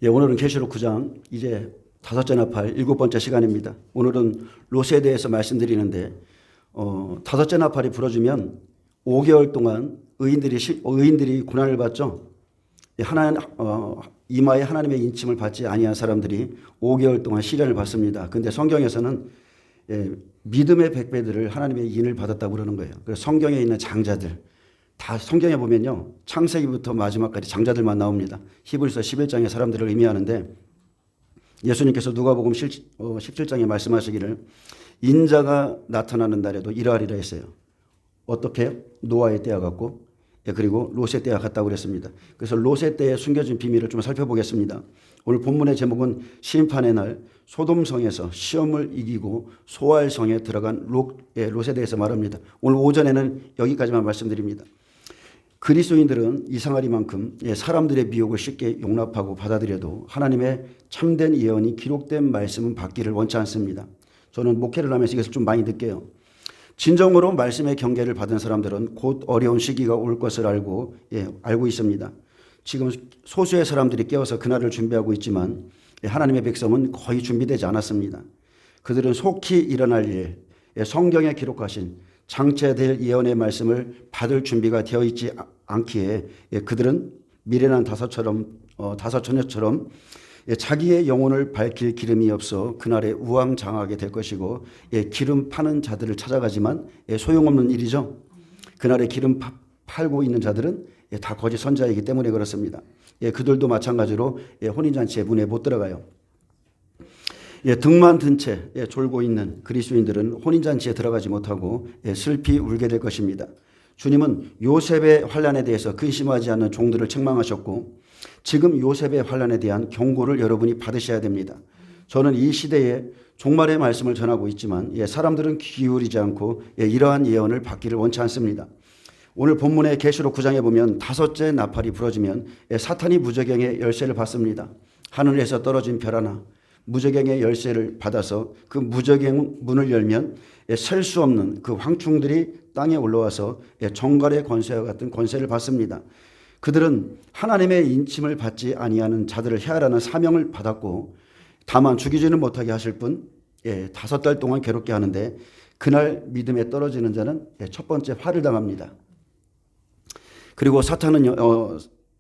오늘은 계시록 9장 이제 다섯째 나팔 일곱 번째 시간입니다. 오늘은 롯에 대해서 말씀드리는데 다섯째 나팔이 불어지면 5개월 동안 의인들이 고난을 받죠. 이마에 하나님의 인침을 받지 아니한 사람들이 5개월 동안 시련을 받습니다. 그런데 성경에서는 믿음의 백배들을 하나님의 인을 받았다고 그러는 거예요. 그래서 성경에 있는 장자들 다 성경에 보면요, 창세기부터 마지막까지 장자들만 나옵니다. 히브리서 11장의 사람들을 의미하는데, 예수님께서 누가복음 17장에 말씀하시기를 인자가 나타나는 날에도 이러하리라 했어요. 어떻게? 노아의 때와 같고, 그리고 롯의 때와 같다고 그랬습니다. 그래서 롯의 때에 숨겨진 비밀을 좀 살펴보겠습니다. 오늘 본문의 제목은 심판의 날, 소돔성에서 시험을 이기고 소알성에 들어간 롯에 대해서 말합니다. 오늘 오전에는 여기까지만 말씀드립니다. 그리스도인들은 이상하리만큼 사람들의 미혹을 쉽게 용납하고 받아들여도 하나님의 참된 예언이 기록된 말씀은 받기를 원치 않습니다. 저는 목회를 하면서 이것을 좀 많이 느껴요. 진정으로 말씀의 경계를 받은 사람들은 곧 어려운 시기가 올 것을 알고 있습니다. 지금 소수의 사람들이 깨어서 그날을 준비하고 있지만 하나님의 백성은 거의 준비되지 않았습니다. 그들은 속히 일어날 일, 성경에 기록하신 장체될 예언의 말씀을 받을 준비가 되어 있지 않기에 그들은 미련한 다섯처녀처럼 자기의 영혼을 밝힐 기름이 없어 그날에 우왕좌왕하게 될 것이고, 기름 파는 자들을 찾아가지만 소용없는 일이죠. 그날에 기름 팔고 있는 자들은 다 거짓 선자이기 때문에 그렇습니다. 그들도 마찬가지로 혼인잔치에 문에 못 들어가요. 등만 든 채 졸고 있는 그리스도인들은 혼인잔치에 들어가지 못하고 슬피 울게 될 것입니다. 주님은 요셉의 환난에 대해서 근심하지 않는 종들을 책망하셨고, 지금 요셉의 환난에 대한 경고를 여러분이 받으셔야 됩니다. 저는 이 시대에 종말의 말씀을 전하고 있지만 사람들은 기울이지 않고 이러한 예언을 받기를 원치 않습니다. 오늘 본문의 계시록 9장에 보면 다섯째 나팔이 불어지면 사탄이 무저갱의 열쇠를 받습니다. 하늘에서 떨어진 별 하나, 무저갱의 열쇠를 받아서 그 무저갱 문을 열면 셀 수 없는 그 황충들이 땅에 올라와서 정갈의 권세와 같은 권세를 받습니다. 그들은 하나님의 인침을 받지 아니하는 자들을 해하라는 사명을 받았고, 다만 죽이지는 못하게 하실 뿐 5달 동안 괴롭게 하는데, 그날 믿음에 떨어지는 자는 첫 번째 화를 당합니다. 그리고 사탄은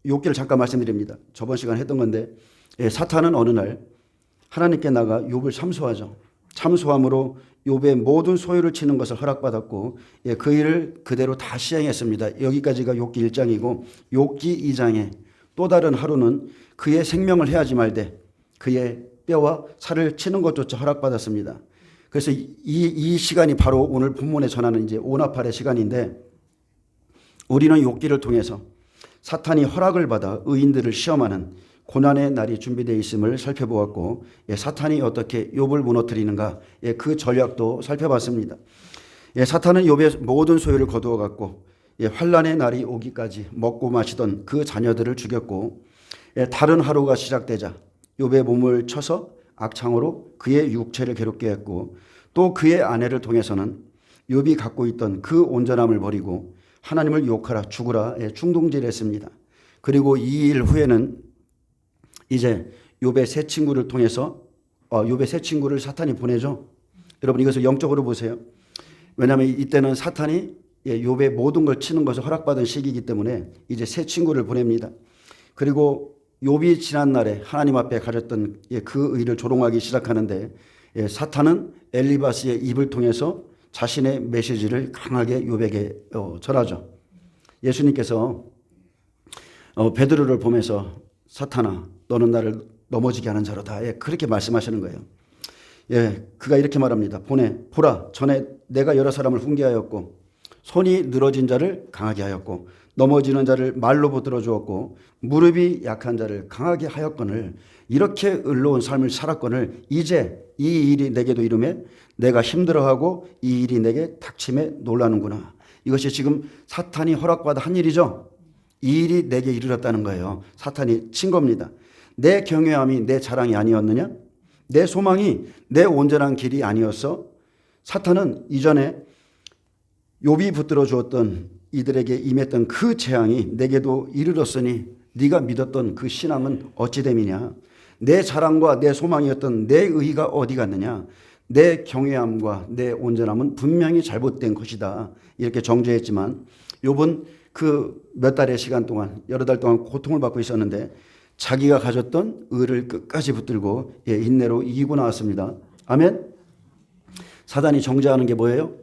욥기를 잠깐 말씀드립니다. 저번 시간에 했던 건데, 사탄은 어느 날 하나님께 나가 욥을 참소하죠. 참소함으로 욥의 모든 소유를 치는 것을 허락받았고, 그 일을 그대로 다 시행했습니다. 여기까지가 욥기 1장이고, 욥기 2장에 또 다른 하루는 그의 생명을 해하지 말되 그의 뼈와 살을 치는 것조차 허락받았습니다. 그래서 이 시간이 바로 오늘 본문에 전하는 이제 오나팔의 시간인데, 우리는 욥기를 통해서 사탄이 허락을 받아 의인들을 시험하는 고난의 날이 준비되어 있음을 살펴보았고, 사탄이 어떻게 욥을 무너뜨리는가, 그 전략도 살펴봤습니다. 사탄은 욥의 모든 소유를 거두어 갔고, 환난의 날이 오기까지 먹고 마시던 그 자녀들을 죽였고, 다른 하루가 시작되자 욥의 몸을 쳐서 악창으로 그의 육체를 괴롭게 했고, 또 그의 아내를 통해서는 욥이 갖고 있던 그 온전함을 버리고 하나님을 욕하라 죽으라 충동질했습니다. 그리고 이 일 후에는 이제 욥의 새 친구를 통해서 욥의 새 친구를 사탄이 보내죠. 여러분, 이것을 영적으로 보세요. 왜냐하면 이때는 사탄이 욥의 모든 걸 치는 것을 허락받은 시기이기 때문에 이제 새 친구를 보냅니다. 그리고 욥이 지난 날에 하나님 앞에 가졌던 그 의를 조롱하기 시작하는데, 사탄은 엘리바스의 입을 통해서 자신의 메시지를 강하게 욥에게 전하죠. 예수님께서 베드로를 보면서 사탄아, 너는 나를 넘어지게 하는 자로다, 그렇게 말씀하시는 거예요. 그가 이렇게 말합니다. 보라, 전에 내가 여러 사람을 훈계하였고 손이 늘어진 자를 강하게 하였고 넘어지는 자를 말로 붙들어 주었고 무릎이 약한 자를 강하게 하였거늘, 이렇게 의로운 삶을 살았거늘 이제 이 일이 내게도 이르매 내가 힘들어하고 이 일이 내게 닥침에 놀라는구나. 이것이 지금 사탄이 허락받아 한 일이죠. 이 일이 내게 이르렀다는 거예요. 사탄이 친 겁니다. 내 경외함이 내 자랑이 아니었느냐? 내 소망이 내 온전한 길이 아니었어? 사탄은 이전에 욥이 붙들어 주었던 이들에게 임했던 그 재앙이 내게도 이르렀으니 네가 믿었던 그 신앙은 어찌 됨이냐? 내 자랑과 내 소망이었던 내 의가 어디 갔느냐? 내 경외함과 내 온전함은 분명히 잘못된 것이다. 이렇게 정죄했지만 욥은 그 몇 달의 시간 동안, 여러 달 동안 고통을 받고 있었는데 자기가 가졌던 의를 끝까지 붙들고 인내로 이기고 나왔습니다. 아멘. 사단이 정죄하는 게 뭐예요?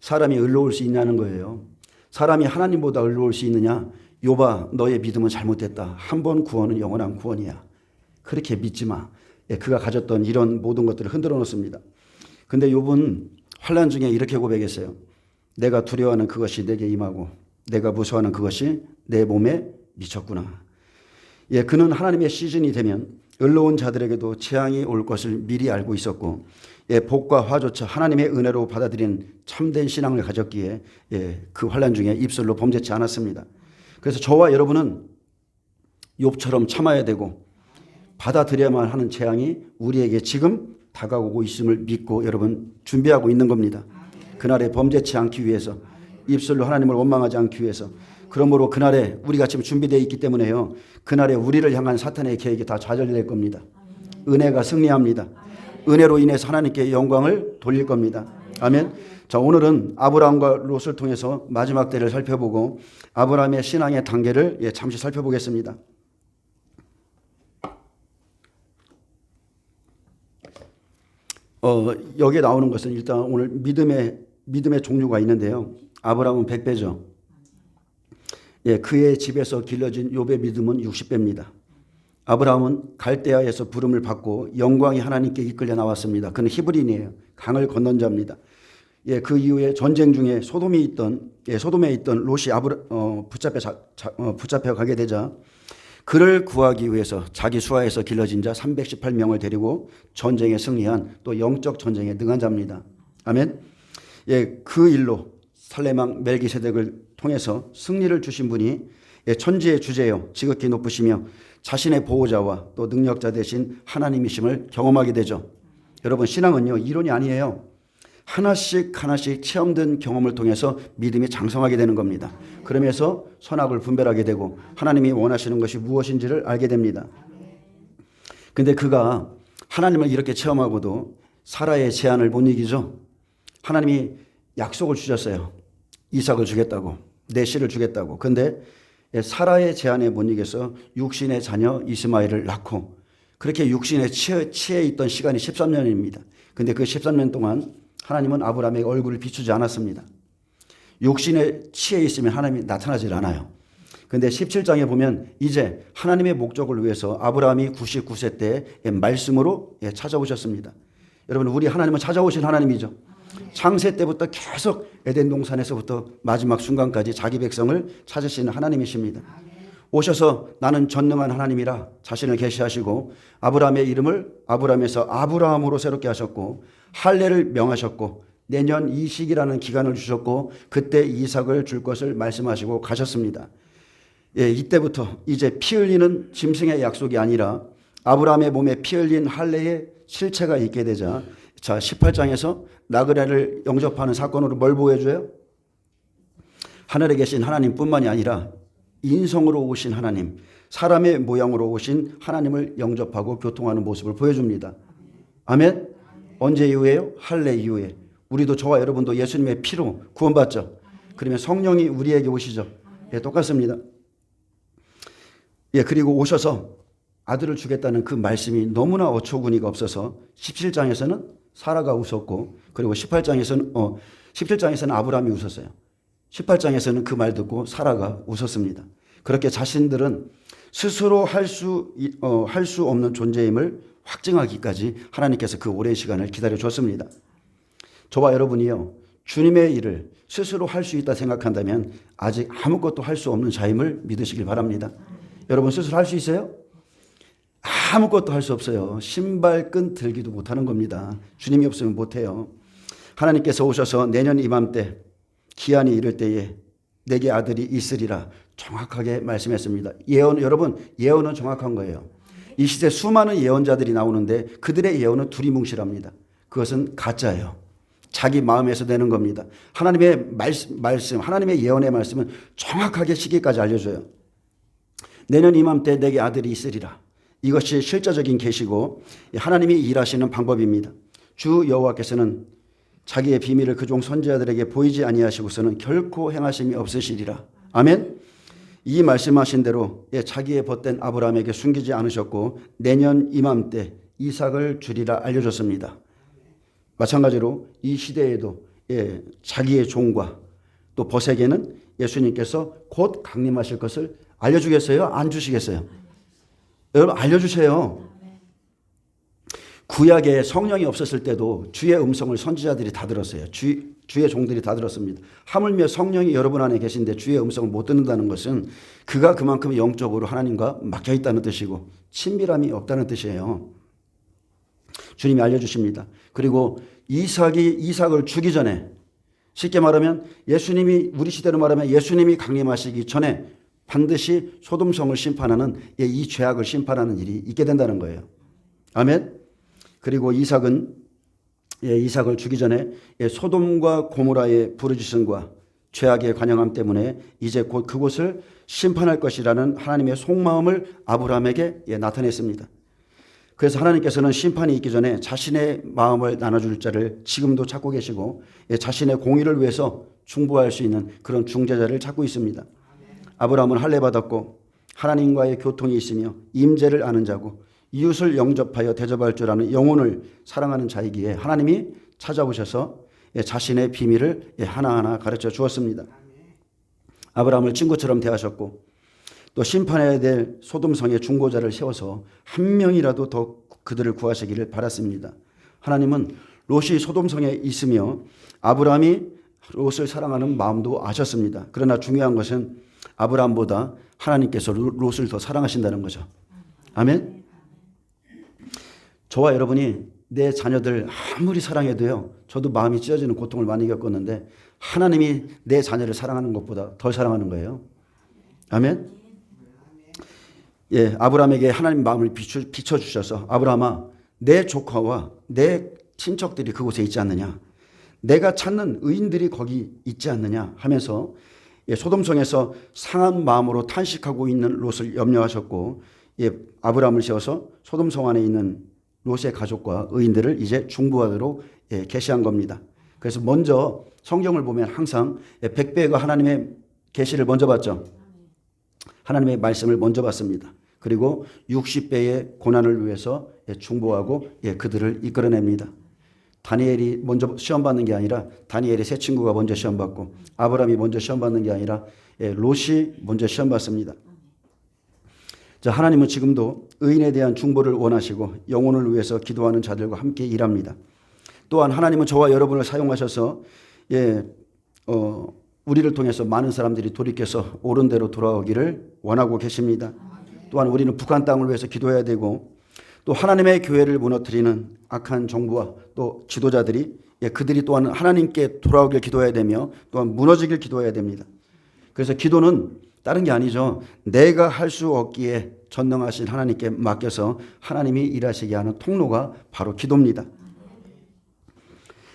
사람이 의로울 수 있냐는 거예요. 사람이 하나님보다 의로울 수 있느냐? 욥아, 너의 믿음은 잘못됐다. 한 번 구원은 영원한 구원이야. 그렇게 믿지 마. 그가 가졌던 이런 모든 것들을 흔들어 놓습니다. 근데 욥은 환난 중에 이렇게 고백했어요. 내가 두려워하는 그것이 내게 임하고 내가 무서워하는 그것이 내 몸에 미쳤구나. 그는 하나님의 시즌이 되면 의로운 자들에게도 재앙이 올 것을 미리 알고 있었고 복과 화조차 하나님의 은혜로 받아들인 참된 신앙을 가졌기에 그 환난 중에 입술로 범죄치 않았습니다. 그래서 저와 여러분은 욥처럼 참아야 되고 받아들여야만 하는 재앙이 우리에게 지금 다가오고 있음을 믿고 여러분 준비하고 있는 겁니다. 그날에 범죄치 않기 위해서, 입술로 하나님을 원망하지 않기 위해서. 그러므로 그날에 우리가 지금 준비되어 있기 때문에요. 그날에 우리를 향한 사탄의 계획이 다 좌절될 겁니다. 은혜가 승리합니다. 은혜로 인해서 하나님께 영광을 돌릴 겁니다. 아멘. 자, 오늘은 아브라함과 롯을 통해서 마지막 때를 살펴보고 아브라함의 신앙의 단계를 잠시 살펴보겠습니다. 여기에 나오는 것은 일단 오늘 믿음의 종류가 있는데요. 아브라함은 100배죠. 그의 집에서 길러진 욥의 믿음은 60배입니다. 아브라함은 갈대아에서 부름을 받고 영광이 하나님께 이끌려 나왔습니다. 그는 히브리인이에요. 강을 건넌 자입니다. 그 이후에 전쟁 중에 소돔에 있던 롯이 붙잡혀 가게 되자 그를 구하기 위해서 자기 수하에서 길러진 자 318명을 데리고 전쟁에 승리한 또 영적 전쟁에 능한 자입니다. 아멘. 그 일로 살레망 멜기세덱을 통해서 승리를 주신 분이 천지의 주제요 지극히 높으시며 자신의 보호자와 또 능력자 되신 하나님이심을 경험하게 되죠. 여러분, 신앙은요 이론이 아니에요. 하나씩 체험된 경험을 통해서 믿음이 장성하게 되는 겁니다. 그러면서 선악을 분별하게 되고 하나님이 원하시는 것이 무엇인지를 알게 됩니다. 근데 그가 하나님을 이렇게 체험하고도 사라의 제안을 못 이기죠. 하나님이 약속을 주셨어요. 이삭을 주겠다고, 내 씨를 주겠다고. 근데 사라의 제안에 못 이겨서 육신의 자녀 이스마엘을 낳고 그렇게 육신에 취해 있던 시간이 13년입니다. 근데 그 13년 동안 하나님은 아브라함의 얼굴을 비추지 않았습니다. 육신에 취해 있으면 하나님이 나타나질 않아요. 근데 17장에 보면 이제 하나님의 목적을 위해서 아브라함이 99세 때 말씀으로 찾아오셨습니다. 여러분, 우리 하나님은 찾아오신 하나님이죠. 창세 때부터 계속 에덴 동산에서부터 마지막 순간까지 자기 백성을 찾으시는 하나님이십니다. 오셔서 나는 전능한 하나님이라 자신을 계시하시고 아브라함의 이름을 아브라함에서 아브라함으로 새롭게 하셨고 할례를 명하셨고 내년 이 시기라는 기간을 주셨고 그때 이삭을 줄 것을 말씀하시고 가셨습니다. 이때부터 이제 피 흘리는 짐승의 약속이 아니라 아브라함의 몸에 피 흘린 할례의 실체가 있게 되자 18장에서 나그네를 영접하는 사건으로 뭘 보여줘요? 하늘에 계신 하나님뿐만이 아니라 인성으로 오신 하나님, 사람의 모양으로 오신 하나님을 영접하고 교통하는 모습을 보여줍니다. 아멘. 언제 이후에요? 할례 이후에. 우리도 저와 여러분도 예수님의 피로 구원받죠. 그러면 성령이 우리에게 오시죠. 똑같습니다. 그리고 오셔서 아들을 주겠다는 그 말씀이 너무나 어처구니가 없어서 17장에서는 사라가 웃었고 그리고 17장에서는 아브라함이 웃었어요. 18장에서는 그 말 듣고 사라가 웃었습니다. 그렇게 자신들은 스스로 할 수 없는 존재임을 확증하기까지 하나님께서 그 오랜 시간을 기다려 줬습니다. 저와 여러분이요, 주님의 일을 스스로 할 수 있다 생각한다면 아직 아무것도 할 수 없는 자임을 믿으시길 바랍니다. 여러분, 스스로 할 수 있어요? 아무것도 할 수 없어요. 신발끈 들기도 못하는 겁니다. 주님이 없으면 못해요. 하나님께서 오셔서 내년 이맘때 기한이 이를 때에 내게 아들이 있으리라 정확하게 말씀했습니다. 여러분, 예언은 정확한 거예요. 이 시대 수많은 예언자들이 나오는데 그들의 예언은 두리뭉실합니다. 그것은 가짜예요. 자기 마음에서 내는 겁니다. 하나님의 말씀, 하나님의 예언의 말씀은 정확하게 시기까지 알려줘요. 내년 이맘때 내게 아들이 있으리라. 이것이 실제적인 계시고 하나님이 일하시는 방법입니다. 주 여호와께서는 자기의 비밀을 그종 선지자들에게 보이지 아니하시고서는 결코 행하심이 없으시리라. 아멘. 이 말씀하신 대로 자기의 벗된 아브라함에게 숨기지 않으셨고 내년 이맘때 이삭을 주리라 알려줬습니다. 마찬가지로 이 시대에도 자기의 종과 또 벗에게는 예수님께서 곧 강림하실 것을 알려주겠어요? 안 주시겠어요? 여러분 알려주세요. 구약에 성령이 없었을 때도 주의 음성을 선지자들이 다 들었어요. 주의 종들이 다 들었습니다. 하물며 성령이 여러분 안에 계신데 주의 음성을 못 듣는다는 것은 그가 그만큼 영적으로 하나님과 막혀 있다는 뜻이고 친밀함이 없다는 뜻이에요. 주님이 알려주십니다. 그리고 이삭을 주기 전에 쉽게 말하면 예수님이 우리 시대로 말하면 예수님이 강림하시기 전에 반드시 소돔성을 심판하는 이 죄악을 심판하는 일이 있게 된다는 거예요. 아멘. 그리고 이삭을 주기 전에 소돔과 고모라의 부르짖음과 죄악의 관영함 때문에 이제 곧 그곳을 심판할 것이라는 하나님의 속마음을 아브라함에게 나타냈습니다. 그래서 하나님께서는 심판이 있기 전에 자신의 마음을 나눠줄 자를 지금도 찾고 계시고 자신의 공의를 위해서 중보할 수 있는 그런 중재자를 찾고 있습니다. 아브라함은 할례받았고 하나님과의 교통이 있으며 임재를 아는 자고 이웃을 영접하여 대접할 줄 아는 영혼을 사랑하는 자이기에 하나님이 찾아오셔서 자신의 비밀을 하나하나 가르쳐 주었습니다. 아브라함을 친구처럼 대하셨고 또 심판해야 될 소돔성의 중보자를 세워서 한 명이라도 더 그들을 구하시기를 바랐습니다. 하나님은 롯이 소돔성에 있으며 아브라함이 롯을 사랑하는 마음도 아셨습니다. 그러나 중요한 것은 아브라함보다 하나님께서 롯을 더 사랑하신다는 거죠. 아멘. 저와 여러분이 내 자녀들 아무리 사랑해도요, 저도 마음이 찢어지는 고통을 많이 겪었는데 하나님이 내 자녀를 사랑하는 것보다 덜 사랑하는 거예요. 아멘. 아브라함에게 하나님 마음을 비춰주셔서 아브라함아, 내 조카와 내 친척들이 그곳에 있지 않느냐, 내가 찾는 의인들이 거기 있지 않느냐 하면서 소돔성에서 상한 마음으로 탄식하고 있는 롯을 염려하셨고 아브라함을 세워서 소돔성 안에 있는 롯의 가족과 의인들을 이제 중보하도록 계시한 겁니다. 그래서 먼저 성경을 보면 항상 100배가 하나님의 계시를 먼저 봤죠. 하나님의 말씀을 먼저 봤습니다. 그리고 60배의 고난을 위해서 중보하고 그들을 이끌어냅니다. 다니엘이 먼저 시험받는 게 아니라 다니엘의 세 친구가 먼저 시험받고 아브라함이 먼저 시험받는 게 아니라 롯이 먼저 시험받습니다. 자, 하나님은 지금도 의인에 대한 중보를 원하시고 영혼을 위해서 기도하는 자들과 함께 일합니다. 또한 하나님은 저와 여러분을 사용하셔서 우리를 통해서 많은 사람들이 돌이켜서 옳은 대로 돌아오기를 원하고 계십니다. 또한 우리는 북한 땅을 위해서 기도해야 되고 또 하나님의 교회를 무너뜨리는 악한 정부와 또 지도자들이 그들이 또한 하나님께 돌아오길 기도해야 되며 또한 무너지길 기도해야 됩니다. 그래서 기도는 다른 게 아니죠. 내가 할 수 없기에 전능하신 하나님께 맡겨서 하나님이 일하시게 하는 통로가 바로 기도입니다.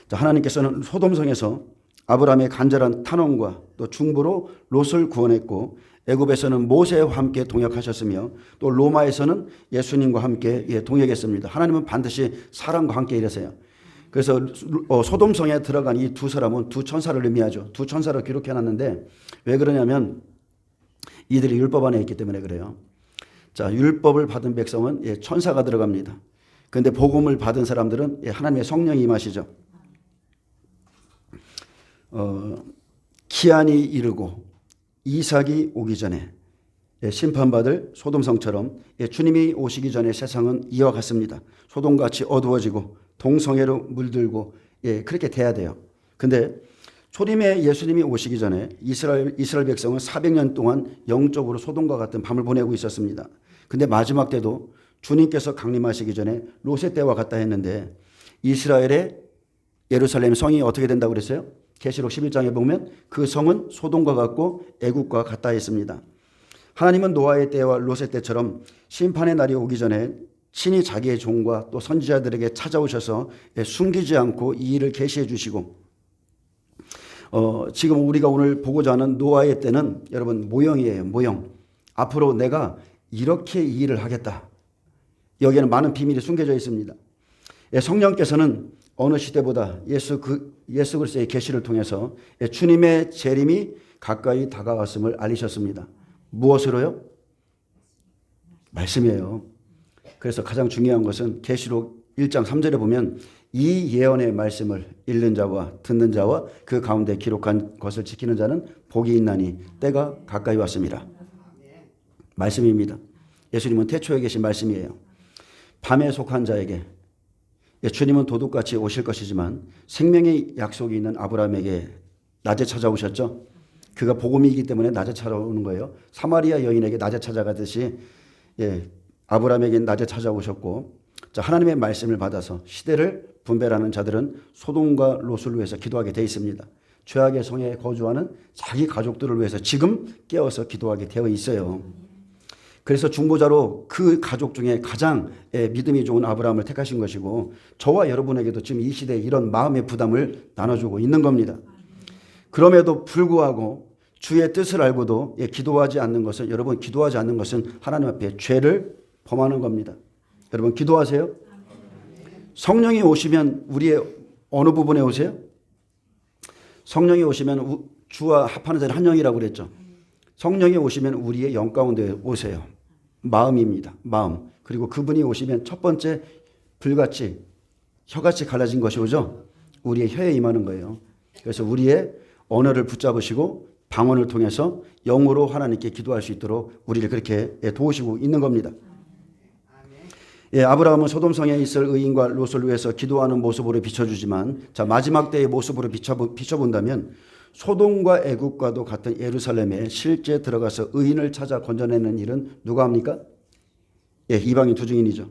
자, 하나님께서는 소돔성에서 아브라함의 간절한 탄원과 또 중보로 롯을 구원했고 애굽에서는 모세와 함께 동역하셨으며 또 로마에서는 예수님과 함께 동역했습니다. 하나님은 반드시 사람과 함께 일하세요. 그래서 소돔성에 들어간 이 두 사람은 두 천사를 의미하죠. 두 천사를 기록해놨는데 왜 그러냐면 이들이 율법 안에 있기 때문에 그래요. 자, 율법을 받은 백성은 천사가 들어갑니다. 그런데 복음을 받은 사람들은 하나님의 성령이 임하시죠. 기한이 이르고 이삭이 오기 전에 심판받을 소돔성처럼 주님이 오시기 전에 세상은 이와 같습니다. 소돔같이 어두워지고 동성애로 물들고 그렇게 돼야 돼요. 근데 초림에 예수님이 오시기 전에 이스라엘 백성은 400년 동안 영적으로 소돔과 같은 밤을 보내고 있었습니다. 근데 마지막 때도 주님께서 강림하시기 전에 롯의 때와 같다 했는데 이스라엘의 예루살렘 성이 어떻게 된다고 그랬어요? 계시록 11장에 보면 그 성은 소돔과 같고 애국과 같다 했습니다. 하나님은 노아의 때와 롯의 때처럼 심판의 날이 오기 전에 친히 자기의 종과 또 선지자들에게 찾아오셔서 숨기지 않고 이 일을 계시해 주시고 지금 우리가 오늘 보고자 하는 노아의 때는 여러분 모형이에요. 모형. 앞으로 내가 이렇게 이 일을 하겠다. 여기에는 많은 비밀이 숨겨져 있습니다. 성령께서는 어느 시대보다 예수 그리스도의 계시를 통해서 주님의 재림이 가까이 다가왔음을 알리셨습니다. 무엇으로요? 말씀이에요. 그래서 가장 중요한 것은 계시록 1장 3절에 보면 이 예언의 말씀을 읽는 자와 듣는 자와 그 가운데 기록한 것을 지키는 자는 복이 있나니 때가 가까이 왔습니다. 말씀입니다. 예수님은 태초에 계신 말씀이에요. 밤에 속한 자에게 주님은 도둑같이 오실 것이지만 생명의 약속이 있는 아브라함에게 낮에 찾아오셨죠. 그가 복음이기 때문에 낮에 찾아오는 거예요. 사마리아 여인에게 낮에 찾아가듯이 아브라함에게 낮에 찾아오셨고, 자, 하나님의 말씀을 받아서 시대를 분별하는 자들은 소돔과 롯을 위해서 기도하게 돼 있습니다. 죄악의 성에 거주하는 자기 가족들을 위해서 지금 깨어서 기도하게 되어 있어요. 그래서 중보자로 그 가족 중에 가장 믿음이 좋은 아브라함을 택하신 것이고, 저와 여러분에게도 지금 이 시대에 이런 마음의 부담을 나눠주고 있는 겁니다. 그럼에도 불구하고 주의 뜻을 알고도 기도하지 않는 것은, 여러분 기도하지 않는 것은 하나님 앞에 죄를 범하는 겁니다. 여러분 기도하세요. 성령이 오시면 우리의 어느 부분에 오세요? 성령이 오시면 주와 합하는 자는 한 영이라고 그랬죠. 성령이 오시면 우리의 영 가운데 오세요. 마음입니다. 마음. 그리고 그분이 오시면 첫 번째 불같이 혀같이 갈라진 것이 오죠. 우리의 혀에 임하는 거예요. 그래서 우리의 언어를 붙잡으시고 방언을 통해서 영으로 하나님께 기도할 수 있도록 우리를 그렇게 도우시고 있는 겁니다. 아브라함은 소돔성에 있을 의인과 롯을 위해서 기도하는 모습으로 비춰주지만, 자, 마지막 때의 모습으로 비춰본다면 소돔과 애국과도 같은 예루살렘에 실제 들어가서 의인을 찾아 건져내는 일은 누가 합니까? 이방인 두 증인이죠.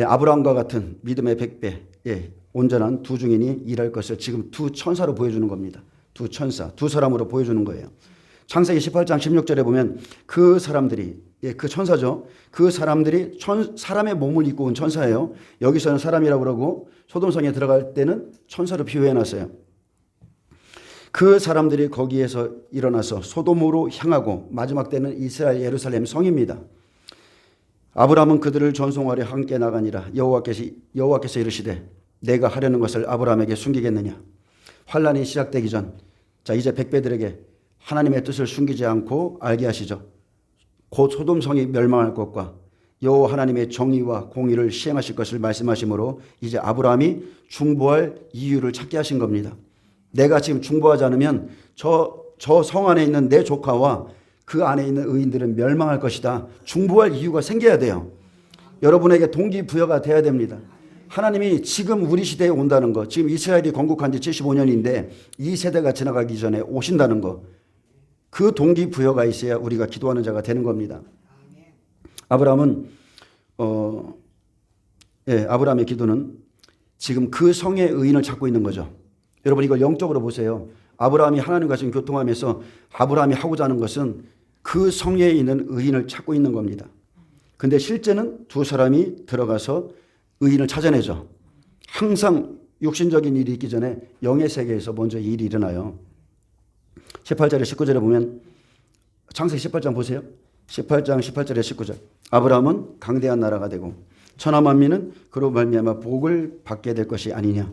아브라함과 같은 믿음의 100배 온전한 두 증인이 일할 것을 지금 두 천사로 보여주는 겁니다. 두 천사, 두 사람으로 보여주는 거예요. 창세기 18장 16절에 보면 그 사람들이, 그 천사죠. 그 사람들이 사람의 몸을 입고 온 천사예요. 여기서는 사람이라고 그러고 소돔성에 들어갈 때는 천사로 비유해놨어요. 그 사람들이 거기에서 일어나서 소돔으로 향하고 마지막 때는 이스라엘 예루살렘 성입니다. 아브라함은 그들을 전송하려 함께 나가니라. 여호와께서 이르시되 내가 하려는 것을 아브라함에게 숨기겠느냐. 환란이 시작되기 전, 자, 이제 백배들에게 하나님의 뜻을 숨기지 않고 알게 하시죠. 곧 소돔성이 멸망할 것과 여호와 하나님의 정의와 공의를 시행하실 것을 말씀하시므로 이제 아브라함이 중보할 이유를 찾게 하신 겁니다. 내가 지금 중보하지 않으면 저 성 안에 있는 내 조카와 그 안에 있는 의인들은 멸망할 것이다. 중보할 이유가 생겨야 돼요. 여러분에게 동기부여가 돼야 됩니다. 하나님이 지금 우리 시대에 온다는 것, 지금 이스라엘이 건국한 지 75년인데 이 세대가 지나가기 전에 오신다는 것, 그 동기부여가 있어야 우리가 기도하는 자가 되는 겁니다. 아브라함은 아브라함의 기도는 지금 그 성의 의인을 찾고 있는 거죠. 여러분 이걸 영적으로 보세요. 아브라함이 하나님과 지금 교통하면서 아브라함이 하고자 하는 것은 그 성에 있는 의인을 찾고 있는 겁니다. 근데 실제는 두 사람이 들어가서 의인을 찾아내죠. 항상 육신적인 일이 있기 전에 영의 세계에서 먼저 일이 일어나요. 18절에 19절에 보면, 창세기 18장 보세요. 18장 18절에 19절. 아브라함은 강대한 나라가 되고 천하 만민은 그로 말미암아 복을 받게 될 것이 아니냐.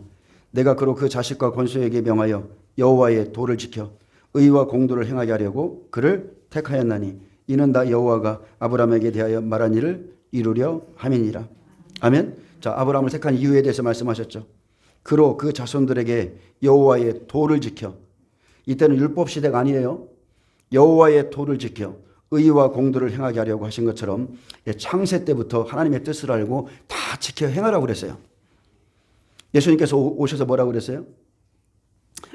내가 그로 그 자식과 권소에게 명하여 여호와의 도를 지켜 의와 공도를 행하게 하려고 그를 택하였나니 이는 다 여호와가 아브라함에게 대하여 말한 일을 이루려 함이니라. 아멘. 자, 아브라함을 택한 이유에 대해서 말씀하셨죠. 그로 그 자손들에게 여호와의 도를 지켜, 이때는 율법 시대가 아니에요. 여호와의 도를 지켜 의와 공도를 행하게 하려고 하신 것처럼 창세 때부터 하나님의 뜻을 알고 다 지켜 행하라고 그랬어요. 예수님께서 오셔서 뭐라고 그랬어요?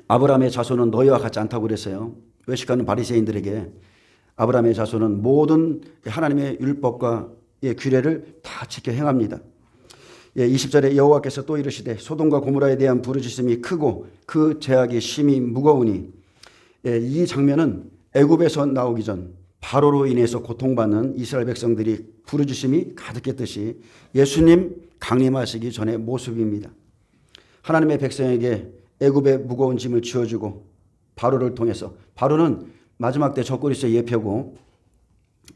아브라함의 자손은 너희와 같지 않다고 그랬어요. 외식하는 바리새인들에게 아브라함의 자손은 모든 하나님의 율법과 규례를 다 지켜 행합니다. 20절에 여호와께서 또 이르시되 소돔과 고모라에 대한 부르짖음이 크고 그 죄악이 심히 무거우니, 이 장면은 애굽에서 나오기 전 바로로 인해서 고통받는 이스라엘 백성들이 부르짖음이 가득했듯이 예수님 강림하시기 전의 모습입니다. 하나님의 백성에게 애굽의 무거운 짐을 지어주고 바로를 통해서, 바로는 마지막 때 적그리스도의 예표고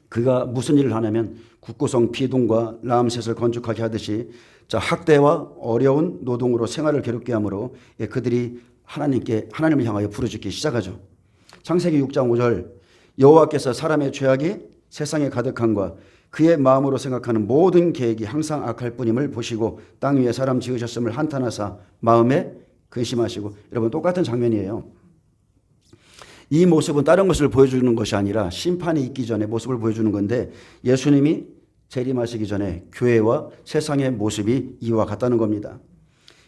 그가 무슨 일을 하냐면 국구성 비둥과 라암셋을 건축하게 하듯이 학대와 어려운 노동으로 생활을 괴롭게 하므로 그들이 하나님을 향하여 부르짖기 시작하죠. 창세기 6장 5절 여호와께서 사람의 죄악이 세상에 가득함과 그의 마음으로 생각하는 모든 계획이 항상 악할 뿐임을 보시고 땅 위에 사람 지으셨음을 한탄하사 마음에 근심하시고. 여러분 똑같은 장면이에요. 이 모습은 다른 것을 보여주는 것이 아니라 심판이 있기 전에 모습을 보여주는 건데 예수님이 재림하시기 전에 교회와 세상의 모습이 이와 같다는 겁니다.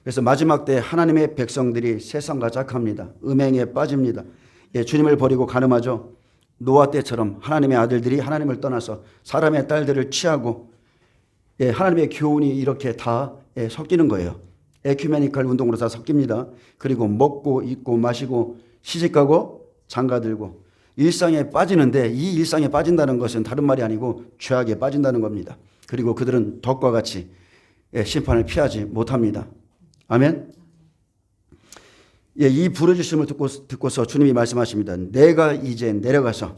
그래서 마지막 때 하나님의 백성들이 세상과 작합니다. 음행에 빠집니다. 주님을 버리고 간음하죠. 노아 때처럼 하나님의 아들들이 하나님을 떠나서 사람의 딸들을 취하고 하나님의 교훈이 이렇게 다 섞이는 거예요. 에큐메니컬 운동으로 다 섞입니다. 그리고 먹고 입고 마시고 시집가고 장가들고 일상에 빠지는데 이 일상에 빠진다는 것은 다른 말이 아니고 죄악에 빠진다는 겁니다. 그리고 그들은 덕과 같이 심판을 피하지 못합니다. 아멘. 이 부르짖음을 듣고서 주님이 말씀하십니다. 내가 이제 내려가서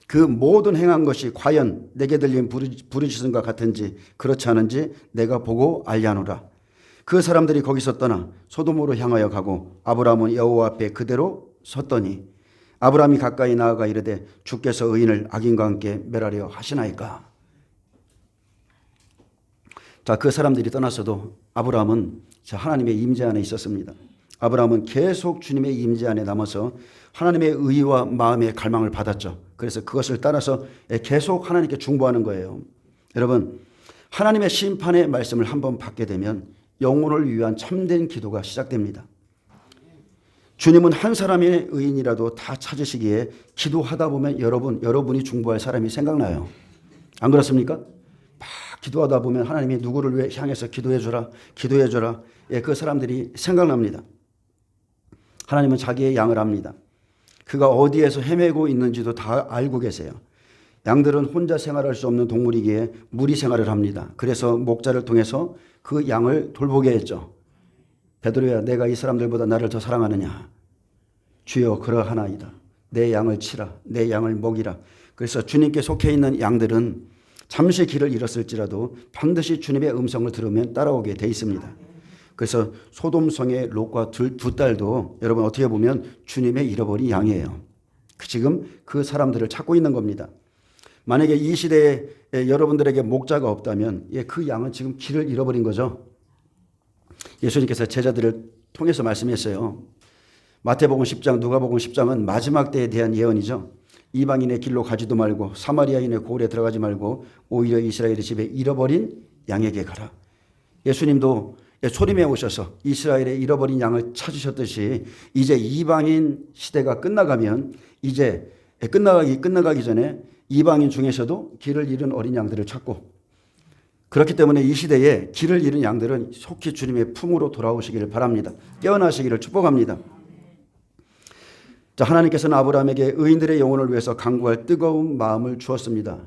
그 모든 행한 것이 과연 내게 들린 부르짖음과 같은지 그렇지 않은지 내가 보고 알려노라. 그 사람들이 거기서 떠나 소돔으로 향하여 가고 아브라함은 여호와 앞에 그대로 섰더니 아브라함이 가까이 나아가 이르되 주께서 의인을 악인과 함께 멸하려 하시나이까. 그 사람들이 떠났어도 아브라함은 하나님의 임재 안에 있었습니다. 아브라함은 계속 주님의 임재 안에 남아서 하나님의 의와 마음의 갈망을 받았죠. 그래서 그것을 따라서 계속 하나님께 중보하는 거예요. 여러분, 하나님의 심판의 말씀을 한번 받게 되면 영혼을 위한 참된 기도가 시작됩니다. 주님은 한 사람의 의인이라도 다 찾으시기에 기도하다 보면 여러분이 중보할 사람이 생각나요. 안 그렇습니까? 막 기도하다 보면 하나님이 누구를 위해 향해서 기도해줘라. 그 사람들이 생각납니다. 하나님은 자기의 양을 압니다. 그가 어디에서 헤매고 있는지도 다 알고 계세요. 양들은 혼자 생활할 수 없는 동물이기에 무리 생활을 합니다. 그래서 목자를 통해서 그 양을 돌보게 했죠. 베드로야, 내가 이 사람들보다 나를 더 사랑하느냐? 주여, 그러하나이다. 내 양을 치라. 내 양을 먹이라. 그래서 주님께 속해 있는 양들은 잠시 길을 잃었을지라도 반드시 주님의 음성을 들으면 따라오게 돼 있습니다. 그래서 소돔성의 롯과 두 딸도 여러분 어떻게 보면 주님의 잃어버린 양이에요. 지금 그 사람들을 찾고 있는 겁니다. 만약에 이 시대에 여러분들에게 목자가 없다면 그 양은 지금 길을 잃어버린 거죠. 예수님께서 제자들을 통해서 말씀했어요. 마태복음 10장, 누가복음 10장은 마지막 때에 대한 예언이죠. 이방인의 길로 가지도 말고 사마리아인의 고을에 들어가지 말고 오히려 이스라엘의 집에 잃어버린 양에게 가라. 예수님도 소림에 오셔서 이스라엘의 잃어버린 양을 찾으셨듯이 이제 이방인 시대가 끝나가면 이제 끝나가기 전에 이방인 중에서도 길을 잃은 어린 양들을 찾고, 그렇기 때문에 이 시대에 길을 잃은 양들은 속히 주님의 품으로 돌아오시기를 바랍니다. 깨어나시기를 축복합니다. 하나님께서는 아브라함에게 의인들의 영혼을 위해서 간구할 뜨거운 마음을 주었습니다.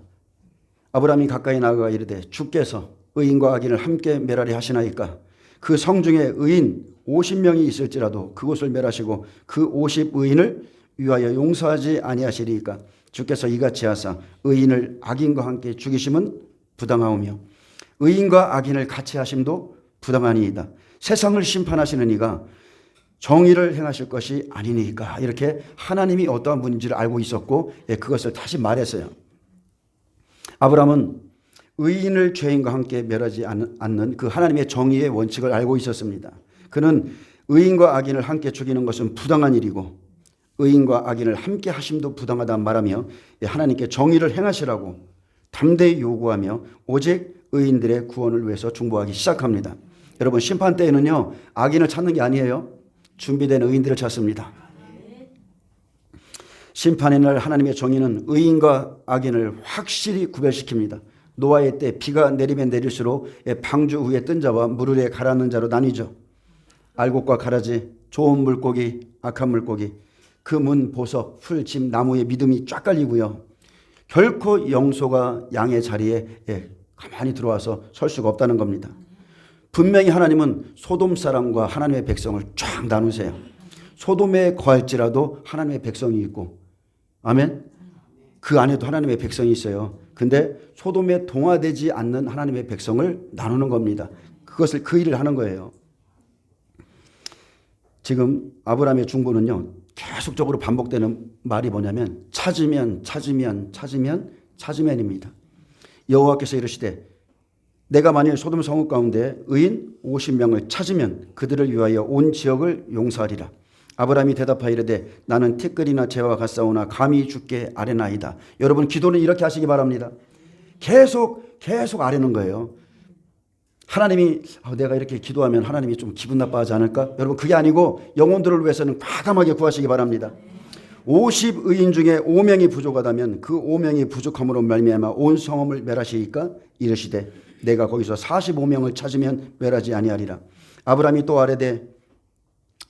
아브라함이 가까이 나아가 이르되 주께서 의인과 악인을 함께 멸하리 하시나이까. 그 성중에 의인 50명이 있을지라도 그곳을 멸하시고 그 50의인을 위하여 용서하지 아니하시리이까. 주께서 이같이 하사 의인을 악인과 함께 죽이심은 부당하오며 의인과 악인을 같이 하심도 부당하니이다. 세상을 심판하시는 이가 정의를 행하실 것이 아니니까. 이렇게 하나님이 어떠한 분인지를 알고 있었고 그것을 다시 말했어요. 아브라함은 의인을 죄인과 함께 멸하지 않는 그 하나님의 정의의 원칙을 알고 있었습니다. 그는 의인과 악인을 함께 죽이는 것은 부당한 일이고 의인과 악인을 함께 하심도 부당하다는 말하며 하나님께 정의를 행하시라고 담대히 요구하며 오직 의인들의 구원을 위해서 중보하기 시작합니다. 여러분, 심판 때에는요, 악인을 찾는 게 아니에요. 준비된 의인들을 찾습니다. 심판의 날 하나님의 정의는 의인과 악인을 확실히 구별시킵니다. 노아의 때 비가 내리면 내릴수록 방주 위에 뜬 자와 물 위에 가라앉는 자로 나뉘죠. 알곡과 가라지, 좋은 물고기, 악한 물고기, 금은, 보석, 풀, 집, 나무의 믿음이 쫙 깔리고요. 결코 영소가 양의 자리에 가만히 들어와서 설 수가 없다는 겁니다. 분명히 하나님은 소돔 사람과 하나님의 백성을 쫙 나누세요. 소돔에 거할지라도 하나님의 백성이 있고, 아멘. 그 안에도 하나님의 백성이 있어요. 근데 소돔에 동화되지 않는 하나님의 백성을 나누는 겁니다. 그것을 그 일을 하는 거예요. 지금 아브라함의 중보는요, 계속적으로 반복되는 말이 뭐냐면 찾으면입니다. 여호와께서 이르시되 내가 만일 소돔 성읍 가운데 의인 50명을 찾으면 그들을 위하여 온 지역을 용서하리라. 아브라함이 대답하이르되 나는 티끌이나 재와 같사오나 감히 주께 아뢰나이다. 여러분, 기도는 이렇게 하시기 바랍니다. 계속 아뢰는 거예요. 하나님이 내가 이렇게 기도하면 하나님이 좀 기분 나빠하지 않을까? 여러분, 그게 아니고 영혼들을 위해서는 과감하게 구하시기 바랍니다. 50의인 중에 5명이 부족하다면 그 5명이 부족함으로 말미암아 온 성읍을 멸하시니까 이르시되 내가 거기서 45명을 찾으면 멸하지 아니하리라. 아브라함이 또 아뢰되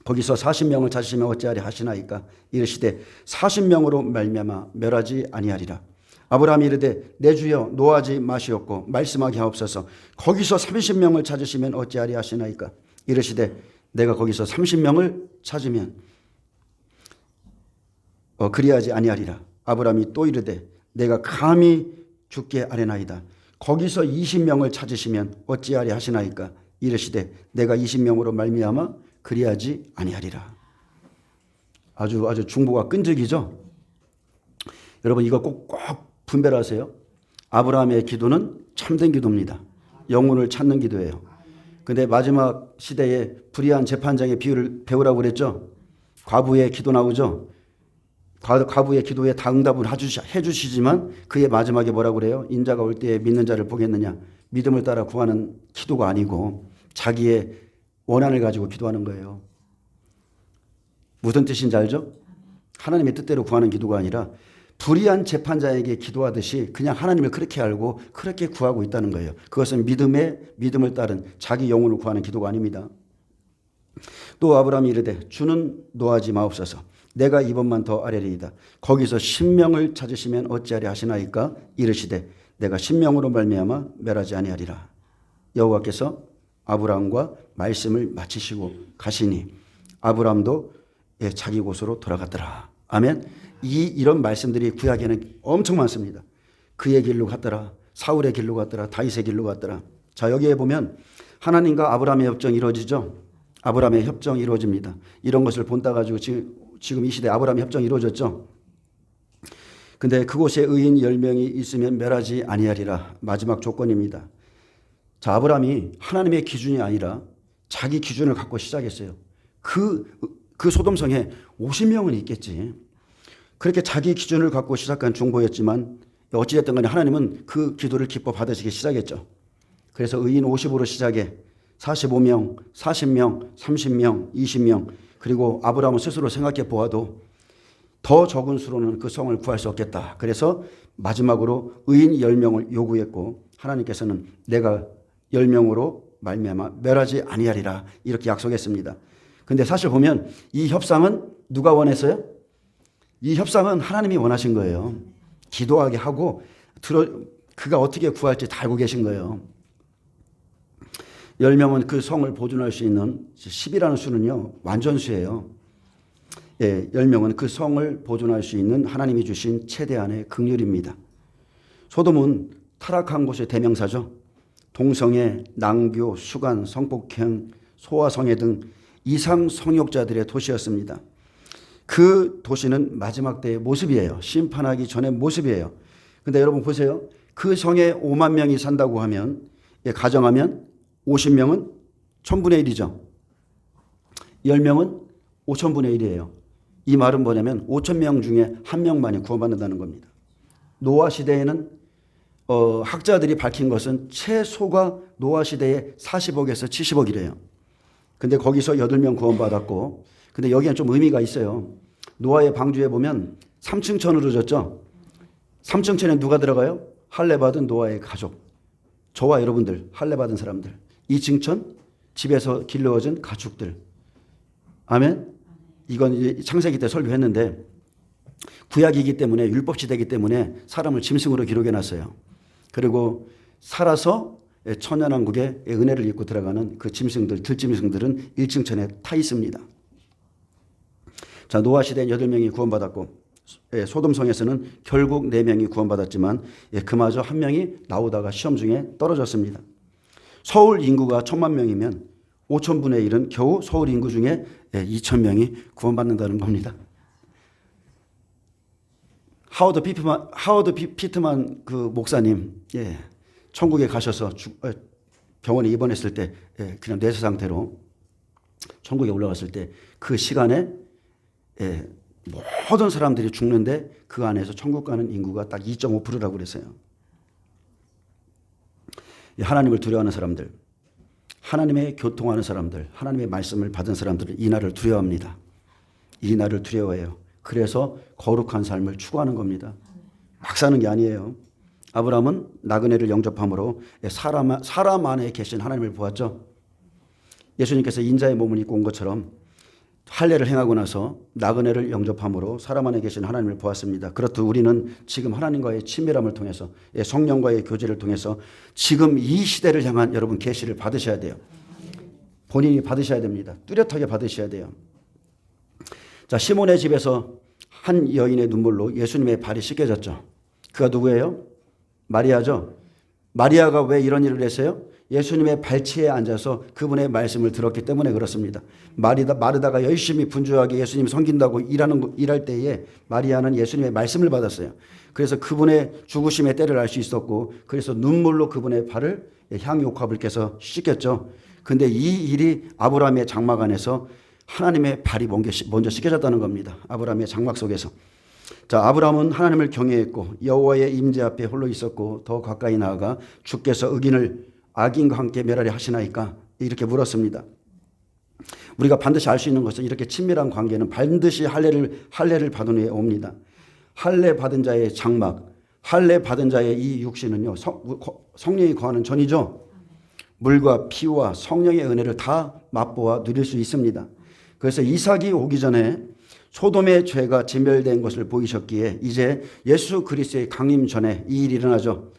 거기서 40명을 찾으시면 어찌하리 하시나이까 이르시되 40명으로 말미암아 멸하지 아니하리라. 아브라함이 이르되 내 주여 노하지 마시옵고 말씀하게 하옵소서. 거기서 30명을 찾으시면 어찌하리 하시나이까 이르시되 내가 거기서 30명을 찾으면 그리하지 아니하리라. 아브라함이 또 이르되 내가 감히 주께 아뢰나이다. 거기서 20명을 찾으시면 어찌하리 하시나이까 이르시되 내가 20명으로 말미암아 그리하지 아니하리라. 아주 중보가 끈적이죠. 여러분, 이거 꼭 분별하세요. 아브라함의 기도는 참된 기도입니다. 영혼을 찾는 기도예요. 근데 마지막 시대에 불의한 재판장의 비유를 배우라고 그랬죠. 과부의 기도 나오죠. 과부의 기도에 다 응답을 해주시지만 그의 마지막에 뭐라고 그래요? 인자가 올 때에 믿는 자를 보겠느냐. 믿음을 따라 구하는 기도가 아니고 자기의 원한을 가지고 기도하는 거예요. 무슨 뜻인지 알죠? 하나님의 뜻대로 구하는 기도가 아니라 불의한 재판자에게 기도하듯이 그냥 하나님을 그렇게 알고 그렇게 구하고 있다는 거예요. 그것은 믿음을 따른 자기 영혼을 구하는 기도가 아닙니다. 또 아브라함이 이르되 주는 노하지 마옵소서. 내가 이번만 더 아뢰리이다. 거기서 10명을 찾으시면 어찌하리 하시나이까 이르시되 내가 10명으로 말미암아 멸하지 아니하리라. 여호와께서 아브라함과 말씀을 마치시고 가시니 아브라함도 자기 곳으로 돌아갔더라. 아멘. 이런 말씀들이 구약에는 엄청 많습니다. 그의 길로 갔더라. 사울의 길로 갔더라. 다윗의 길로 갔더라. 자, 여기에 보면 하나님과 아브라함의 협정이 이루어지죠. 아브라함의 협정이 이루어집니다. 이런 것을 본따 가지고 지금 이 시대에 아브라함의 협정이 이루어졌죠. 근데 그곳에 의인 10명이 있으면 멸하지 아니하리라. 마지막 조건입니다. 자, 아브라함이 하나님의 기준이 아니라 자기 기준을 갖고 시작했어요. 그 소돔성에 50명은 있겠지. 그렇게 자기 기준을 갖고 시작한 중보였지만 어찌됐든 간에 하나님은 그 기도를 기뻐 받으시기 시작했죠. 그래서 의인 50으로 시작해 45명, 40명, 30명, 20명, 그리고 아브라함은 스스로 생각해 보아도 더 적은 수로는 그 성을 구할 수 없겠다. 그래서 마지막으로 의인 10명을 요구했고 하나님께서는 내가 10명으로 말미암아 멸하지 아니하리라 이렇게 약속했습니다. 근데 사실 보면 이 협상은 누가 원했어요? 이 협상은 하나님이 원하신 거예요. 기도하게 하고 그가 어떻게 구할지 다 알고 계신 거예요. 10명은 그 성을 보존할 수 있는 10이라는 수는요 완전수예요. 10명은 그 성을 보존할 수 있는 하나님이 주신 최대한의 긍휼입니다. 소돔은 타락한 곳의 대명사죠. 동성애, 낭교, 수간, 성폭행, 소아성애 등 이상 성욕자들의 도시였습니다. 그 도시는 마지막 때의 모습이에요. 심판하기 전의 모습이에요. 근데 여러분 보세요. 그 성에 5만 명이 산다고 하면 가정하면 50명은 1000분의 1이죠. 10명은 5000분의 1이에요. 이 말은 뭐냐면 5000명 중에 1명만이 구원받는다는 겁니다. 노아 시대에는 학자들이 밝힌 것은 최소가 노아 시대에 40억에서 70억이래요. 근데 거기서 8명 구원받았고, 근데 여기엔 좀 의미가 있어요. 노아의 방주에 보면 3층 천으로 졌죠. 3층 천에 누가 들어가요? 할례 받은 노아의 가족. 저와 여러분들, 할례 받은 사람들. 2층 천, 집에서 길러진 가축들. 아멘? 이건 창세기 때 설교했는데 구약이기 때문에 율법 시대이기 때문에 사람을 짐승으로 기록해놨어요. 그리고 살아서 천연왕국의 은혜를 입고 들어가는 그 짐승들, 들짐승들은 1층 천에 타 있습니다. 자, 노아 시대에 8명이 구원받았고 소돔성에서는 결국 4명이 구원받았지만 그마저 한 명이 나오다가 시험 중에 떨어졌습니다. 서울 인구가 1,000만 명이면 5,000분의 1은 겨우 서울 인구 중에 2,000명이 구원받는다는 겁니다. 하워드 피트만 그 목사님, 천국에 가셔서 병원에 입원했을 때 그냥 뇌세 상태로 천국에 올라갔을 때 그 시간에 모든 사람들이 죽는데 그 안에서 천국 가는 인구가 딱 2.5%라고 그랬어요. 하나님을 두려워하는 사람들, 하나님의 교통하는 사람들, 하나님의 말씀을 받은 사람들은 이 날을 두려워합니다. 이 날을 두려워해요. 그래서 거룩한 삶을 추구하는 겁니다. 막 사는 게 아니에요. 아브라함은 나그네를 영접함으로 사람 안에 계신 하나님을 보았죠. 예수님께서 인자의 몸을 입고 온 것처럼 할례를 행하고 나서 나그네를 영접함으로 사람 안에 계신 하나님을 보았습니다. 그렇듯 우리는 지금 하나님과의 친밀함을 통해서 성령과의 교제를 통해서 지금 이 시대를 향한 여러분 계시를 받으셔야 돼요. 본인이 받으셔야 됩니다. 뚜렷하게 받으셔야 돼요. 자, 시몬의 집에서 한 여인의 눈물로 예수님의 발이 씻겨졌죠. 그가 누구예요? 마리아죠. 마리아가 왜 이런 일을 했어요? 예수님의 발치에 앉아서 그분의 말씀을 들었기 때문에 그렇습니다. 마르다가 열심히 분주하게 예수님 섬긴다고 일할 때에 마리아는 예수님의 말씀을 받았어요. 그래서 그분의 죽으심의 때를 알 수 있었고 그래서 눈물로 그분의 발을 향유옥합을 깨서 씻겼죠. 근데 이 일이 아브라함의 장막 안에서 하나님의 발이 먼저 씻겨졌다는 겁니다. 아브라함의 장막 속에서. 자, 아브라함은 하나님을 경외했고 여호와의 임재 앞에 홀로 있었고 더 가까이 나아가 주께서 의인을 악인과 함께 멸하리 하시나이까 이렇게 물었습니다. 우리가 반드시 알 수 있는 것은 이렇게 친밀한 관계는 반드시 할례를 받은 후에 옵니다. 할례 받은 자의 장막, 할례 받은 자의 이 육신은요 성령이 거하는 전이죠. 물과 피와 성령의 은혜를 다 맛보아 누릴 수 있습니다. 그래서 이삭이 오기 전에 소돔의 죄가 진멸된 것을 보이셨기에 이제 예수 그리스도의 강림 전에 이 일이 일어나죠.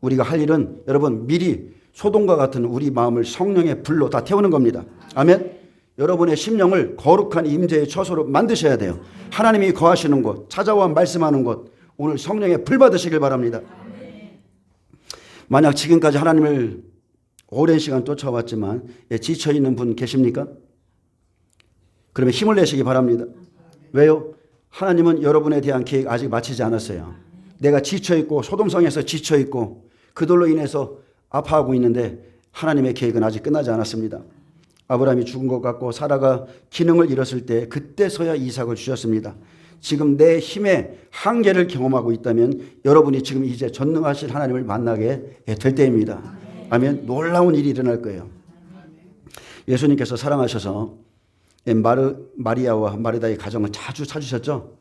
우리가 할 일은 여러분 미리 소돔과 같은 우리 마음을 성령의 불로 다 태우는 겁니다. 아멘. 여러분의 심령을 거룩한 임재의 처소로 만드셔야 돼요. 하나님이 거하시는 곳, 찾아와 말씀하는 곳, 오늘 성령의 불 받으시길 바랍니다. 만약 지금까지 하나님을 오랜 시간 쫓아왔지만 지쳐있는 분 계십니까? 그러면 힘을 내시기 바랍니다. 왜요? 하나님은 여러분에 대한 계획 아직 마치지 않았어요. 내가 지쳐있고 소돔성에서 지쳐있고 그들로 인해서 아파하고 있는데 하나님의 계획은 아직 끝나지 않았습니다. 아브라함이 죽은 것 같고 사라가 기능을 잃었을 때 그때서야 이삭을 주셨습니다. 지금 내 힘의 한계를 경험하고 있다면 여러분이 지금 이제 전능하신 하나님을 만나게 될 때입니다. 아멘. 놀라운 일이 일어날 거예요. 예수님께서 사랑하셔서 마리아와 마르다의 가정을 자주 찾으셨죠.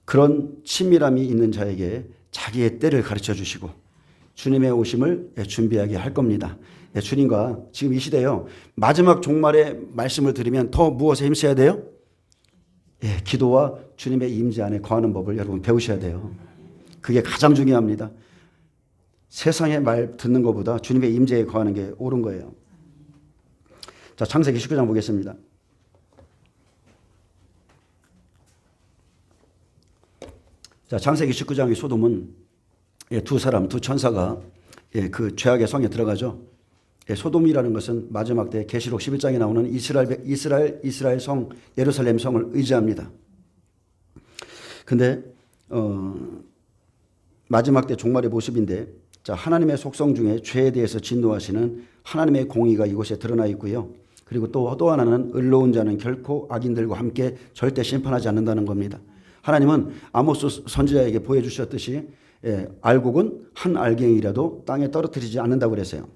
그런 친밀함이 있는 자에게 자기의 때를 가르쳐 주시고 주님의 오심을 준비하게 할 겁니다. 주님과 지금 이 시대요. 마지막 종말의 말씀을 들으면 더 무엇에 힘써야 돼요? 기도와 주님의 임재 안에 거하는 법을 여러분 배우셔야 돼요. 그게 가장 중요합니다. 세상의 말 듣는 것보다 주님의 임재에 거하는 게 옳은 거예요. 자, 창세기 19장 보겠습니다. 자, 창세기 19장의 소돔은 두 천사가 그 죄악의 성에 들어가죠. 소돔이라는 것은 마지막 때 계시록 11장에 나오는 이스라엘 성 예루살렘 성을 의지합니다. 근데 마지막 때 종말의 모습인데 자, 하나님의 속성 중에 죄에 대해서 진노하시는 하나님의 공의가 이곳에 드러나 있고요. 그리고 또 하나는 의로운 자는 결코 악인들과 함께 절대 심판하지 않는다는 겁니다. 하나님은 아모스 선지자에게 보여주셨듯이 알곡은 한 알갱이라도 땅에 떨어뜨리지 않는다고 그랬어요.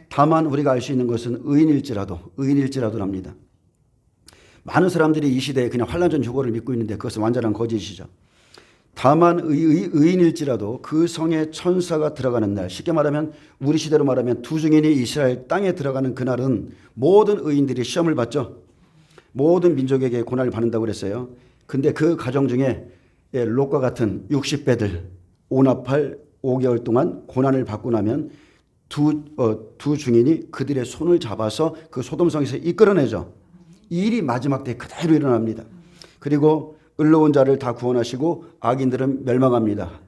다만 우리가 알 수 있는 것은 의인일지라도랍니다. 많은 사람들이 이 시대에 그냥 환란전 휴거를 믿고 있는데 그것은 완전한 거짓이죠. 다만 의인일지라도 그 성에 천사가 들어가는 날, 쉽게 말하면 우리 시대로 말하면 두 증인이 이스라엘 땅에 들어가는 그날은 모든 의인들이 시험을 받죠. 모든 민족에게 고난을 받는다고 그랬어요. 근데 그 가정 중에 롯과 같은 60배들 오나팔 5개월 동안 고난을 받고 나면 두 증인이 그들의 손을 잡아서 그 소돔성에서 이끌어내죠. 이 일이 마지막 때 그대로 일어납니다. 그리고 의로운 자를 다 구원하시고 악인들은 멸망합니다.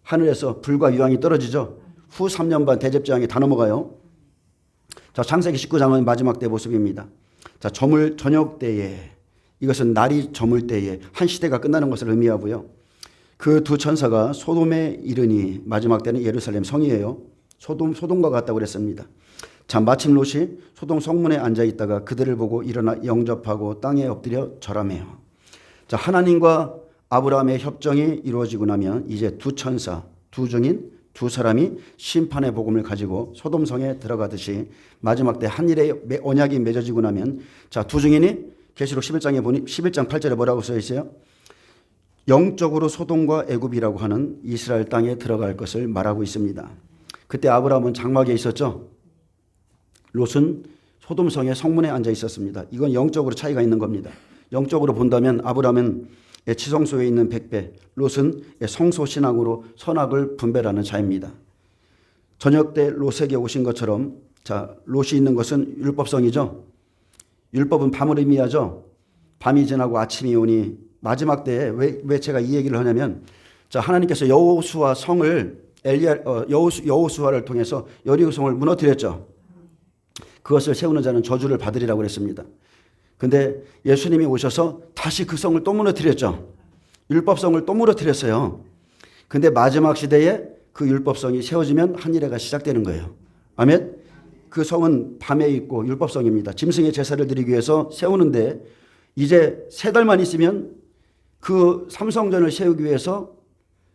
하늘에서 불과 유황이 떨어지죠. 후 3년 반 대접장이 다 넘어가요. 자, 창세기 19장은 마지막 때 모습입니다. 자, 저녁 때에, 이것은 날이 저물 때에 한 시대가 끝나는 것을 의미하고요. 그 두 천사가 소돔에 이르니, 마지막 때는 예루살렘 성이에요. 소돔과 같다고 그랬습니다. 자, 마침 롯이 소돔 성문에 앉아 있다가 그들을 보고 일어나 영접하고 땅에 엎드려 절하매요. 자, 하나님과 아브라함의 협정이 이루어지고 나면 이제 두 천사, 두 증인, 두 사람이 심판의 복음을 가지고 소돔성에 들어가듯이 마지막 때 한일의 언약이 맺어지고 나면, 자, 두 증인이 계시록 11장에 보니 11장 8절에 뭐라고 써 있어요? 영적으로 소돔과 애굽이라고 하는 이스라엘 땅에 들어갈 것을 말하고 있습니다. 그때 아브라함은 장막에 있었죠. 롯은 소돔성의 성문에 앉아 있었습니다. 이건 영적으로 차이가 있는 겁니다. 영적으로 본다면 아브라함은 지성소에 있는 백배, 롯은 성소신앙으로 선악을 분별하는 자입니다. 저녁 때 롯에게 오신 것처럼, 자, 롯이 있는 것은 율법성이죠. 율법은 밤을 의미하죠. 밤이 지나고 아침이 오니, 마지막 때에 왜 제가 이 얘기를 하냐면, 자, 하나님께서 여호수아 성을 여호수아를 통해서 여리고 성을 무너뜨렸죠. 그것을 세우는 자는 저주를 받으리라고 그랬습니다. 근데 예수님이 오셔서 다시 그 성을 또 무너뜨렸죠. 율법성을 또 무너뜨렸어요. 근데 마지막 시대에 그 율법성이 세워지면 한일회가 시작되는 거예요. 아멘. 그 성은 밤에 있고 율법성입니다. 짐승의 제사를 드리기 위해서 세우는데, 이제 3달만 있으면 그 삼성전을 세우기 위해서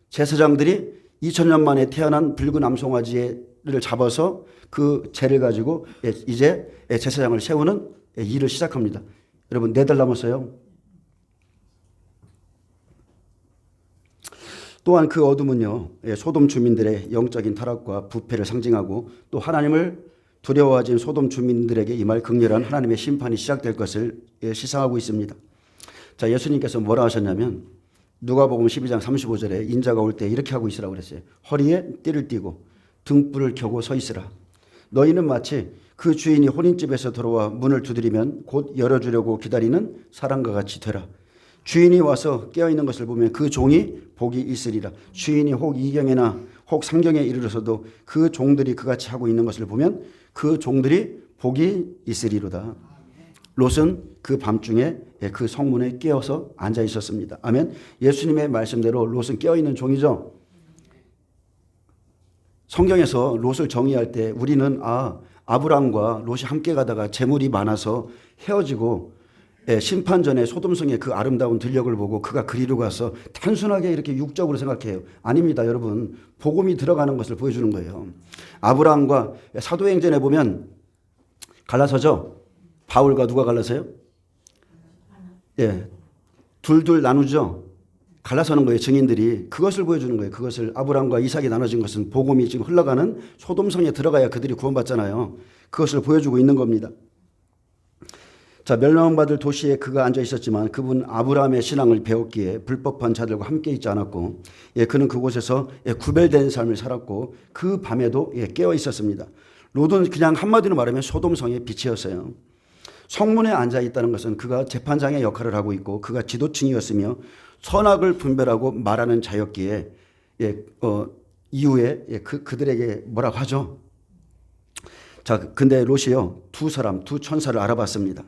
제사장들이 2000년 만에 태어난 붉은 암송아지를 잡아서 그 재를 가지고 이제 제사장을 세우는 일을 시작합니다. 여러분, 4달 남았어요. 또한 그 어둠은요, 소돔 주민들의 영적인 타락과 부패를 상징하고, 또 하나님을 두려워하진 소돔 주민들에게 임할 극렬한 하나님의 심판이 시작될 것을 시사하고 있습니다. 자, 예수님께서 뭐라 하셨냐면, 누가복음 12장 35절에 인자가 올 때 이렇게 하고 있으라고 그랬어요. 허리에 띠를 띠고 등불을 켜고 서 있으라. 너희는 마치 그 주인이 혼인집에서 들어와 문을 두드리면 곧 열어주려고 기다리는 사람과 같이 되라. 주인이 와서 깨어있는 것을 보면 그 종이 복이 있으리라. 주인이 혹 이경에나 혹 상경에 이르러서도 그 종들이 그같이 하고 있는 것을 보면 그 종들이 복이 있으리로다. 롯은 그 밤중에 그 성문에 깨어서 앉아 있었습니다. 아멘. 예수님의 말씀대로 롯은 깨어있는 종이죠. 성경에서 롯을 정의할 때 우리는 아브람과 롯이 함께 가다가 재물이 많아서 헤어지고 심판 전에 소돔성의 그 아름다운 들녘을 보고 그가 그리로 가서 단순하게 이렇게 육적으로 생각해요. 아닙니다, 여러분. 복음이 들어가는 것을 보여주는 거예요. 아브람과 사도행전에 보면 갈라서죠. 바울과 누가 갈라서요? 둘 나누죠. 갈라서는 거예요. 증인들이. 그것을 보여주는 거예요. 그것을 아브람과 이삭이 나눠진 것은 복음이 지금 흘러가는 소돔성에 들어가야 그들이 구원받잖아요. 그것을 보여주고 있는 겁니다. 자, 멸망받을 도시에 그가 앉아 있었지만 그분 아브라함의 신앙을 배웠기에 불법한 자들과 함께 있지 않았고, 그는 그곳에서 구별된 삶을 살았고 그 밤에도 깨어 있었습니다. 롯은 그냥 한마디로 말하면 소돔성의 빛이었어요. 성문에 앉아 있다는 것은 그가 재판장의 역할을 하고 있고 그가 지도층이었으며 선악을 분별하고 말하는 자였기에 이후에 그들에게 뭐라고 하죠? 자, 근데 롯이요, 두 천사를 알아봤습니다.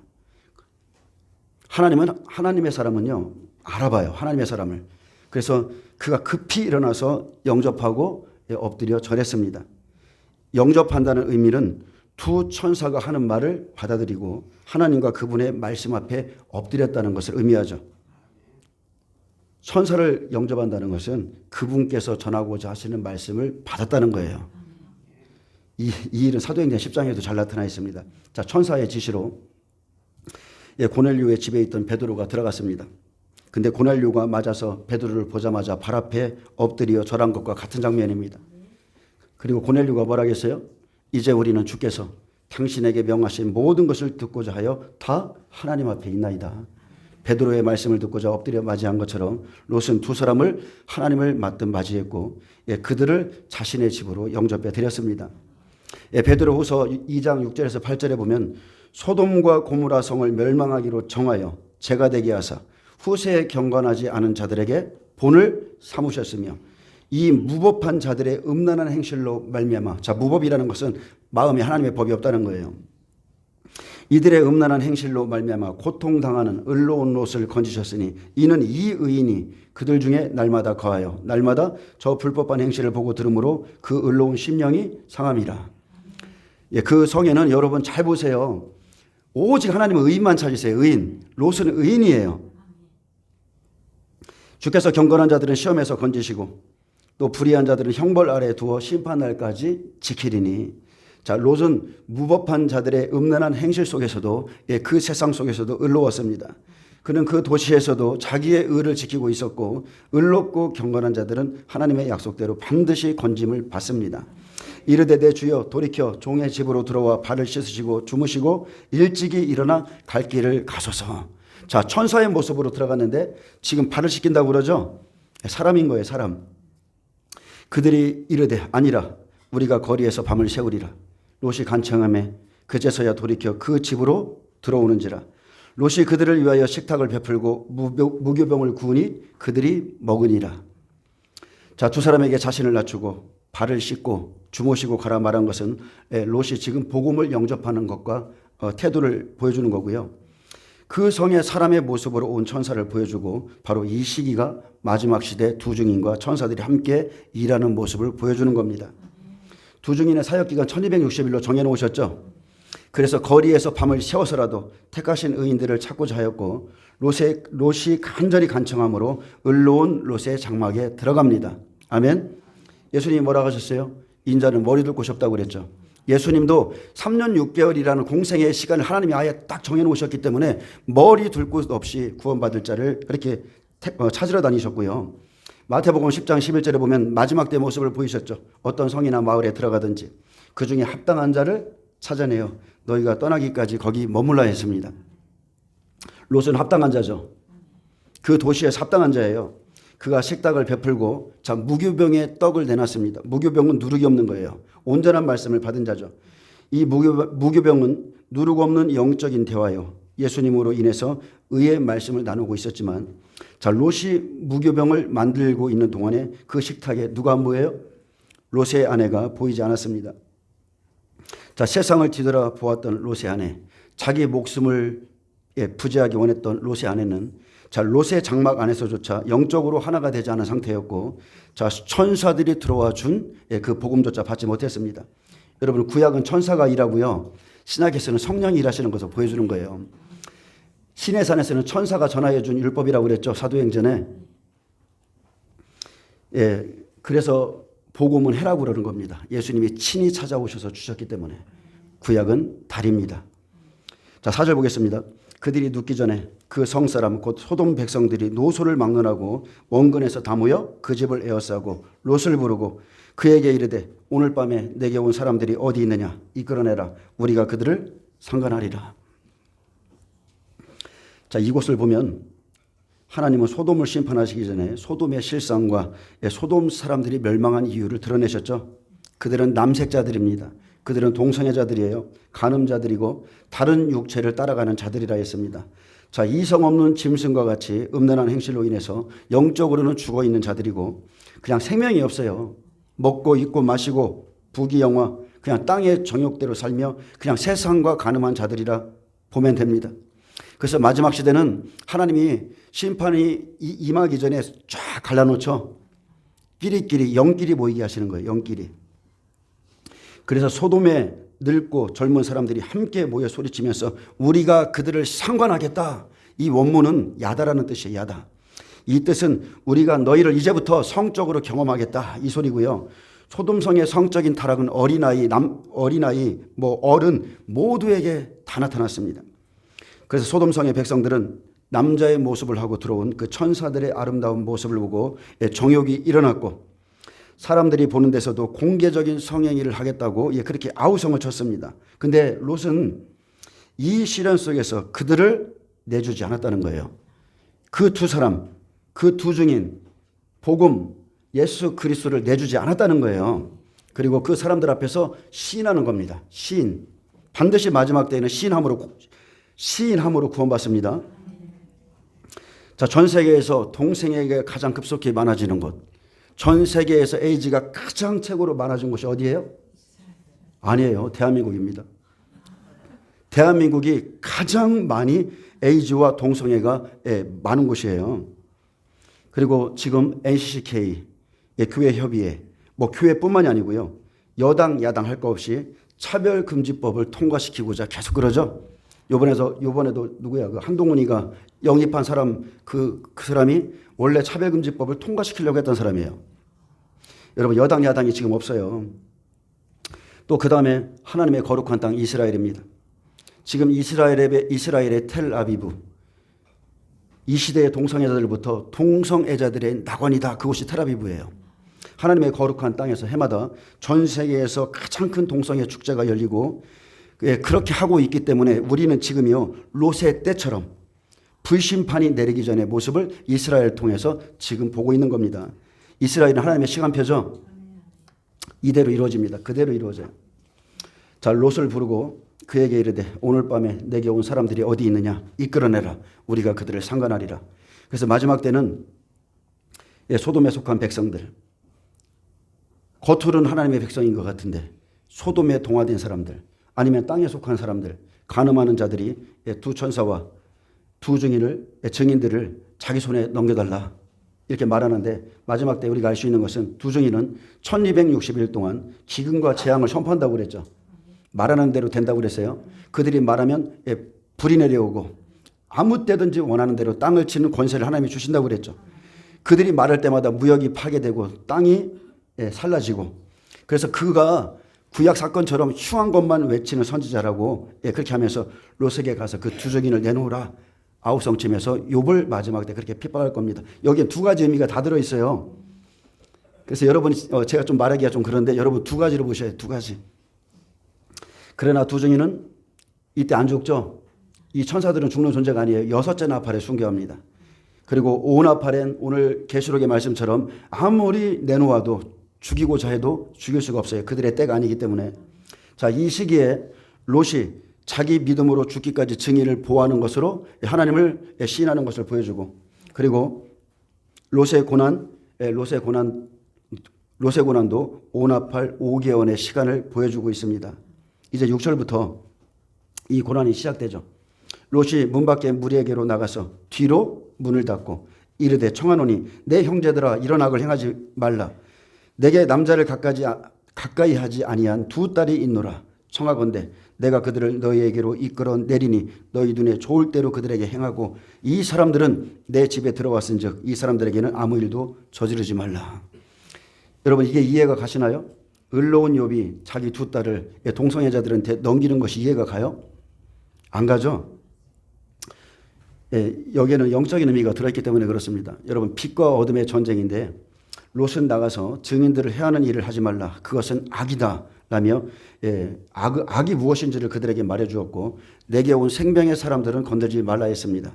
하나님의 사람은요, 알아봐요. 하나님의 사람을. 그래서 그가 급히 일어나서 영접하고 엎드려 절했습니다. 영접한다는 의미는 두 천사가 하는 말을 받아들이고 하나님과 그분의 말씀 앞에 엎드렸다는 것을 의미하죠. 천사를 영접한다는 것은 그분께서 전하고자 하시는 말씀을 받았다는 거예요. 이 일은 사도행전 10장에도 잘 나타나 있습니다. 자, 천사의 지시로 고넬료의 집에 있던 베드로가 들어갔습니다. 근데 고넬료가 맞아서 베드로를 보자마자 발 앞에 엎드려 절한 것과 같은 장면입니다. 그리고 고넬료가 뭐라 했어요? 이제 우리는 주께서 당신에게 명하신 모든 것을 듣고자 하여 다 하나님 앞에 있나이다. 베드로의 말씀을 듣고자 엎드려 맞이한 것처럼 롯은 두 사람을 하나님을 맞든 맞이했고 그들을 자신의 집으로 영접해 드렸습니다. 베드로후서 2장 6절에서 8절에 보면 소돔과 고모라 성을 멸망하기로 정하여 제가 되게 하사 후세에 경건하지 않은 자들에게 본을 삼으셨으며 이 무법한 자들의 음란한 행실로 말미암아, 자, 무법이라는 것은 마음에 하나님의 법이 없다는 거예요. 이들의 음란한 행실로 말미암아 고통당하는 의로운 롯을 건지셨으니 이는 이 의인이 그들 중에 날마다 거하여 날마다 저 불법한 행실을 보고 들으므로 그 의로운 심령이 상함이라. 예, 그 성에는 여러분 잘 보세요. 오직 하나님은 의인만 찾으세요. 의인. 롯은 의인이에요. 주께서 경건한 자들은 시험에서 건지시고 또 불의한 자들은 형벌 아래에 두어 심판날까지 지키리니. 자, 롯은 무법한 자들의 음란한 행실 속에서도, 예, 그 세상 속에서도 의로웠습니다. 그는 그 도시에서도 자기의 의를 지키고 있었고 의롭고 경건한 자들은 하나님의 약속대로 반드시 건짐을 받습니다. 이르되 내 주여 돌이켜 종의 집으로 들어와 발을 씻으시고 주무시고 일찍이 일어나 갈 길을 가소서. 자, 천사의 모습으로 들어갔는데 지금 발을 씻긴다고 그러죠. 사람인 거예요, 사람. 그들이 이르되 아니라 우리가 거리에서 밤을 새우리라. 롯이 간청하매 그제서야 돌이켜 그 집으로 들어오는지라. 롯이 그들을 위하여 식탁을 베풀고 무교병을 구우니 그들이 먹으니라. 자, 두 사람에게 자신을 낮추고 발을 씻고 주무시고 가라 말한 것은 롯이 지금 복음을 영접하는 것과 태도를 보여주는 거고요. 그 성에 사람의 모습으로 온 천사를 보여주고 바로 이 시기가 마지막 시대 두 증인과 천사들이 함께 일하는 모습을 보여주는 겁니다. 두 증인의 사역기간 1260일로 정해놓으셨죠. 그래서 거리에서 밤을 새워서라도 택하신 의인들을 찾고자 하였고 롯이 간절히 간청함으로 의로운 롯의 장막에 들어갑니다. 아멘. 예수님이 뭐라고 하셨어요? 인자는 머리 둘 곳이 없다고 그랬죠. 예수님도 3년 6개월이라는 공생의 시간을 하나님이 아예 딱 정해놓으셨기 때문에 머리 둘 곳 없이 구원받을 자를 그렇게 찾으러 다니셨고요. 마태복음 10장 11절에 보면 마지막 때 모습을 보이셨죠. 어떤 성이나 마을에 들어가든지 그 중에 합당한 자를 찾아내어 너희가 떠나기까지 거기 머물라 했습니다. 롯은 합당한 자죠. 그 도시에서 합당한 자예요. 그가 식탁을 베풀고 자, 무교병에 떡을 내놨습니다. 무교병은 누룩이 없는 거예요. 온전한 말씀을 받은 자죠. 이 무교병은 누룩 없는 영적인 대화요. 예수님으로 인해서 의의 말씀을 나누고 있었지만 자, 롯이 무교병을 만들고 있는 동안에 그 식탁에 누가 안 보여요? 롯의 아내가 보이지 않았습니다. 자, 세상을 뒤돌아 보았던 롯의 아내, 자기 목숨을 부지하기 원했던 롯의 아내는 자, 롯의 장막 안에서조차 영적으로 하나가 되지 않은 상태였고 자, 천사들이 들어와 준 그 복음조차 받지 못했습니다. 여러분, 구약은 천사가 일하고요, 신약에서는 성령이 일하시는 것을 보여주는 거예요. 신의 산에서는 천사가 전하여 준 율법이라고 그랬죠, 사도행전에. 예, 그래서 복음은 해라고 그러는 겁니다. 예수님이 친히 찾아오셔서 주셨기 때문에. 구약은 달입니다. 자, 4절 보겠습니다. 그들이 눕기 전에 그 성사람 곧 소돔 백성들이 노소를 막론하고 원근에서 다 모여 그 집을 에워싸고 롯을 부르고 그에게 이르되 오늘 밤에 내게 온 사람들이 어디 있느냐 이끌어내라 우리가 그들을 상관하리라. 자, 이곳을 보면 하나님은 소돔을 심판하시기 전에 소돔의 실상과 소돔 사람들이 멸망한 이유를 드러내셨죠. 그들은 남색자들입니다. 그들은 동성애자들이에요. 간음자들이고 다른 육체를 따라가는 자들이라 했습니다. 자, 이성 없는 짐승과 같이 음란한 행실로 인해서 영적으로는 죽어 있는 자들이고 그냥 생명이 없어요. 먹고 입고 마시고 부귀영화 그냥 땅의 정욕대로 살며 그냥 세상과 간음한 자들이라 보면 됩니다. 그래서 마지막 시대는 하나님이 심판이 임하기 전에 쫙 갈라놓죠. 끼리끼리 영끼리 모이게 하시는 거예요. 영끼리. 그래서 소돔에 늙고 젊은 사람들이 함께 모여 소리치면서 우리가 그들을 상관하겠다. 이 원문은 야다라는 뜻이에요. 야다. 이 뜻은 우리가 너희를 이제부터 성적으로 경험하겠다. 이 소리고요. 소돔성의 성적인 타락은 어린아이, 어른 모두에게 다 나타났습니다. 그래서 소돔성의 백성들은 남자의 모습을 하고 들어온 그 천사들의 아름다운 모습을 보고 정욕이 일어났고 사람들이 보는 데서도 공개적인 성행위를 하겠다고 그렇게 아우성을 쳤습니다. 근데 롯은 이 시련 속에서 그들을 내주지 않았다는 거예요. 그 두 사람, 그 두 증인, 복음, 예수 그리스도를 내주지 않았다는 거예요. 그리고 그 사람들 앞에서 시인하는 겁니다. 시인. 반드시 마지막 때에는 시인함으로 구원받습니다. 자, 전 세계에서 동성애가 가장 급속히 많아지는 곳, 전 세계에서 에이즈가 가장 최고로 많아진 곳이 어디예요? 아니에요. 대한민국입니다. 대한민국이 가장 많이 에이즈와 동성애가 많은 곳이에요. 그리고 지금 NCCK, 교회협의회, 교회뿐만이 아니고요. 여당, 야당 할 거 없이 차별금지법을 통과시키고자 계속 그러죠. 요번에도 누구야? 그 한동훈이가 영입한 사람, 그 사람이 원래 차별금지법을 통과시키려고 했던 사람이에요. 여러분, 여당, 야당이 지금 없어요. 또 그 다음에 하나님의 거룩한 땅 이스라엘입니다. 지금 이스라엘의 텔아비브, 이 시대의 동성애자들부터 동성애자들의 낙원이다. 그곳이 텔아비브예요. 하나님의 거룩한 땅에서 해마다 전 세계에서 가장 큰 동성애 축제가 열리고 그렇게 하고 있기 때문에 우리는 지금요 롯의 때처럼 불심판이 내리기 전의 모습을 이스라엘을 통해서 지금 보고 있는 겁니다. 이스라엘은 하나님의 시간표죠. 이대로 이루어집니다. 그대로 이루어져요. 자, 롯을 부르고 그에게 이르되 오늘 밤에 내게 온 사람들이 어디 있느냐 이끌어내라. 우리가 그들을 상관하리라. 그래서 마지막 때는 소돔에 속한 백성들, 겉으로는 하나님의 백성인 것 같은데 소돔에 동화된 사람들, 아니면 땅에 속한 사람들, 간음하는 자들이 두 천사와 두 증인들을 자기 손에 넘겨달라 이렇게 말하는데, 마지막 때 우리가 알 수 있는 것은 두 증인은 1260일 동안 기근과 재앙을 선포한다고 그랬죠. 말하는 대로 된다고 그랬어요. 그들이 말하면 불이 내려오고 아무 때든지 원하는 대로 땅을 치는 권세를 하나님이 주신다고 그랬죠. 그들이 말할 때마다 무역이 파괴되고 땅이 살라지고, 그래서 그가 구약 사건처럼 흉한 것만 외치는 선지자라고 그렇게 하면서 롯에게 가서 그 두 증인을 내놓으라. 아우성쯤에서 욥을 마지막 때 그렇게 핍박할 겁니다. 여기에 두 가지 의미가 다 들어있어요. 그래서 여러분, 제가 좀 말하기가 좀 그런데 여러분 두 가지로 보셔야 돼요. 두 가지. 그러나 두 증인은 이때 안 죽죠. 이 천사들은 죽는 존재가 아니에요. 6째 나팔에 순교합니다. 그리고 5나팔엔 오늘 계시록의 말씀처럼 아무리 내놓아도 죽이고자 해도 죽일 수가 없어요. 그들의 때가 아니기 때문에. 자, 이 시기에 롯이 자기 믿음으로 죽기까지 증인을 보호하는 것으로 하나님을 시인하는 것을 보여주고, 그리고 롯의 고난도 5나팔 5개월의 시간을 보여주고 있습니다. 이제 6절부터 이 고난이 시작되죠. 롯이 문 밖에 무리에게로 나가서 뒤로 문을 닫고 이르되 청하노니 내 형제들아 이런 악을 행하지 말라. 내게 남자를 가까이 하지 아니한 두 딸이 있노라. 청하건대 내가 그들을 너희에게로 이끌어 내리니 너희 눈에 좋을 대로 그들에게 행하고 이 사람들은 내 집에 들어왔은즉 이 사람들에게는 아무 일도 저지르지 말라. 여러분, 이게 이해가 가시나요? 의로운 욥이 자기 두 딸을 동성애자들한테 넘기는 것이 이해가 가요? 안 가죠? 여기에는 영적인 의미가 들어있기 때문에 그렇습니다. 여러분, 빛과 어둠의 전쟁인데 롯은 나가서 증인들을 해하는 일을 하지 말라. 그것은 악이다 라며 악이 무엇인지를 그들에게 말해주었고, 내게 온 생명의 사람들은 건들지 말라 했습니다.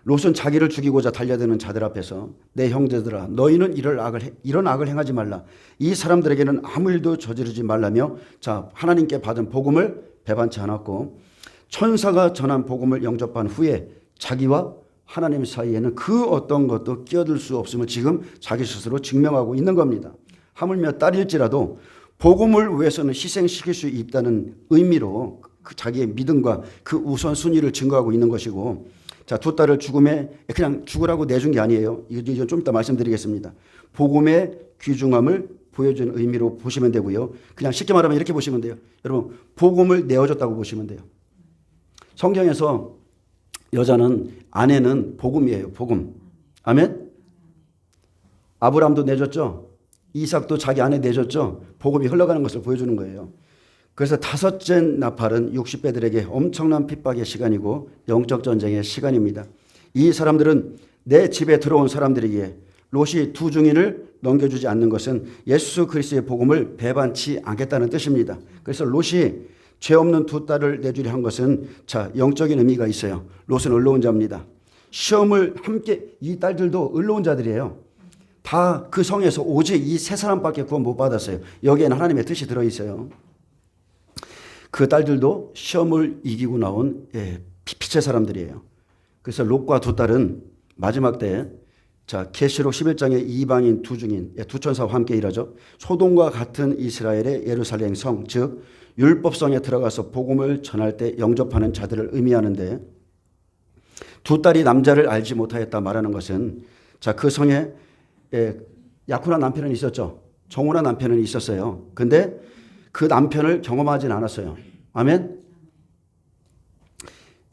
롯은 자기를 죽이고자 달려드는 자들 앞에서 내 형제들아 너희는 이런 악을 행하지 말라. 이 사람들에게는 아무 일도 저지르지 말라며, 자, 하나님께 받은 복음을 배반치 않았고 천사가 전한 복음을 영접한 후에 자기와 하나님 사이에는 그 어떤 것도 끼어들 수 없음을 지금 자기 스스로 증명하고 있는 겁니다. 하물며 딸일지라도 복음을 위해서는 희생시킬 수 있다는 의미로 자기의 믿음과 그 우선순위를 증거하고 있는 것이고, 자, 두 딸을 죽음에 그냥 죽으라고 내준 게 아니에요. 이거 좀 이따 말씀드리겠습니다. 복음의 귀중함을 보여준 의미로 보시면 되고요. 그냥 쉽게 말하면 이렇게 보시면 돼요. 여러분, 복음을 내어줬다고 보시면 돼요. 성경에서 아내는 복음이에요. 복음. 아멘? 아브라함도 내줬죠. 이삭도 자기 아내 내줬죠. 복음이 흘러가는 것을 보여주는 거예요. 그래서 5째 나팔은 60배들에게 엄청난 핍박의 시간이고 영적 전쟁의 시간입니다. 이 사람들은 내 집에 들어온 사람들에게 롯이 두 증인을 넘겨주지 않는 것은 예수 그리스도의 복음을 배반치 않겠다는 뜻입니다. 그래서 롯이 죄 없는 두 딸을 내주려 한 것은, 자, 영적인 의미가 있어요. 롯은 의로운 자입니다. 시험을 함께, 이 딸들도 의로운 자들이에요. 다 그 성에서 오직 이 세 사람밖에 구원 못 받았어요. 여기에는 하나님의 뜻이 들어있어요. 그 딸들도 시험을 이기고 나온 빛의 사람들이에요. 그래서 롯과 두 딸은 마지막 때에 자, 계시록 11장에 이방인 두 증인, 두 천사와 함께 일하죠. 소돔과 같은 이스라엘의 예루살렘 성, 즉 율법성에 들어가서 복음을 전할 때 영접하는 자들을 의미하는데, 두 딸이 남자를 알지 못하였다 말하는 것은, 자, 그 성에 약혼한 남편은 있었죠. 정혼한 남편은 있었어요. 근데 그 남편을 경험하진 않았어요. 아멘?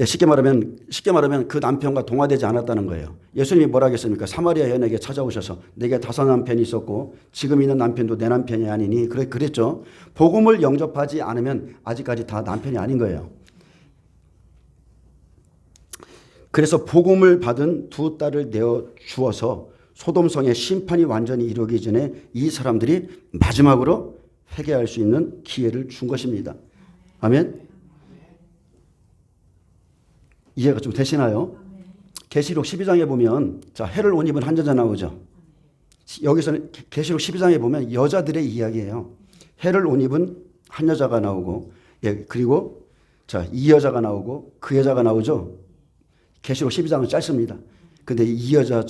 쉽게 말하면 그 남편과 동화되지 않았다는 거예요. 예수님이 뭐라 하겠습니까? 사마리아 여인에게 찾아오셔서 내게 5 남편이 있었고 지금 있는 남편도 내 남편이 아니니 그랬죠. 복음을 영접하지 않으면 아직까지 다 남편이 아닌 거예요. 그래서 복음을 받은 두 딸을 내어 주어서 소돔성의 심판이 완전히 이루어지기 전에 이 사람들이 마지막으로 회개할 수 있는 기회를 준 것입니다. 아멘. 이해가 좀 되시나요? 계시록 12장에 보면 자, 해를 옷 입은 한 여자 나오죠. 여기서는 계시록 12장에 보면 여자들의 이야기예요. 해를 옷 입은 한 여자가 나오고, 그리고 자, 이 여자가 나오고 그 여자가 나오죠. 계시록 12장은 짧습니다. 근데 이 여자,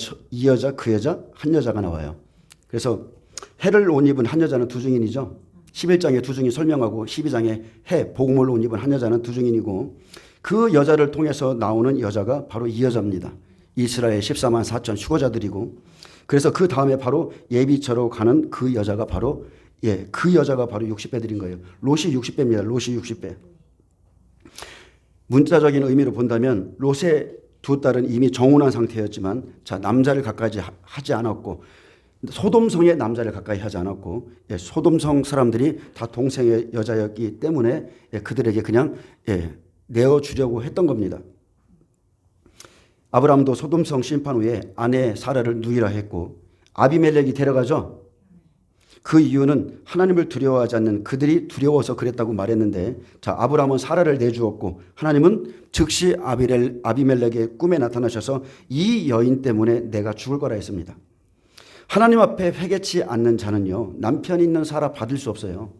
그 여자, 한 여자가 나와요. 그래서 해를 옷 입은 한 여자는 두 증인이죠. 11장에 두 증인 설명하고 12장에 해, 복음을 옷 입은 한 여자는 두 증인이고, 그 여자를 통해서 나오는 여자가 바로 이 여자입니다. 이스라엘 14만 4천 휴거자들이고, 그래서 그 다음에 바로 예비처로 가는 그 여자가 바로, 그 여자가 바로 60배들인 거예요. 롯이 60배입니다. 롯이 60배. 문자적인 의미로 본다면 롯의 두 딸은 이미 정혼한 상태였지만, 자, 남자를 가까이 하지 않았고, 소돔성의 남자를 가까이 하지 않았고, 소돔성 사람들이 다 동생의 여자였기 때문에 그들에게 그냥 내어주려고 했던 겁니다. 아브라함도 소돔성 심판 후에 아내 사라를 누이라 했고, 아비멜렉이 데려가죠. 그 이유는 하나님을 두려워하지 않는 그들이 두려워서 그랬다고 말했는데, 자, 아브라함은 사라를 내주었고 하나님은 즉시 아비멜렉의 꿈에 나타나셔서 이 여인 때문에 내가 죽을 거라 했습니다. 하나님 앞에 회개치 않는 자는요, 남편이 있는 사라 받을 수 없어요.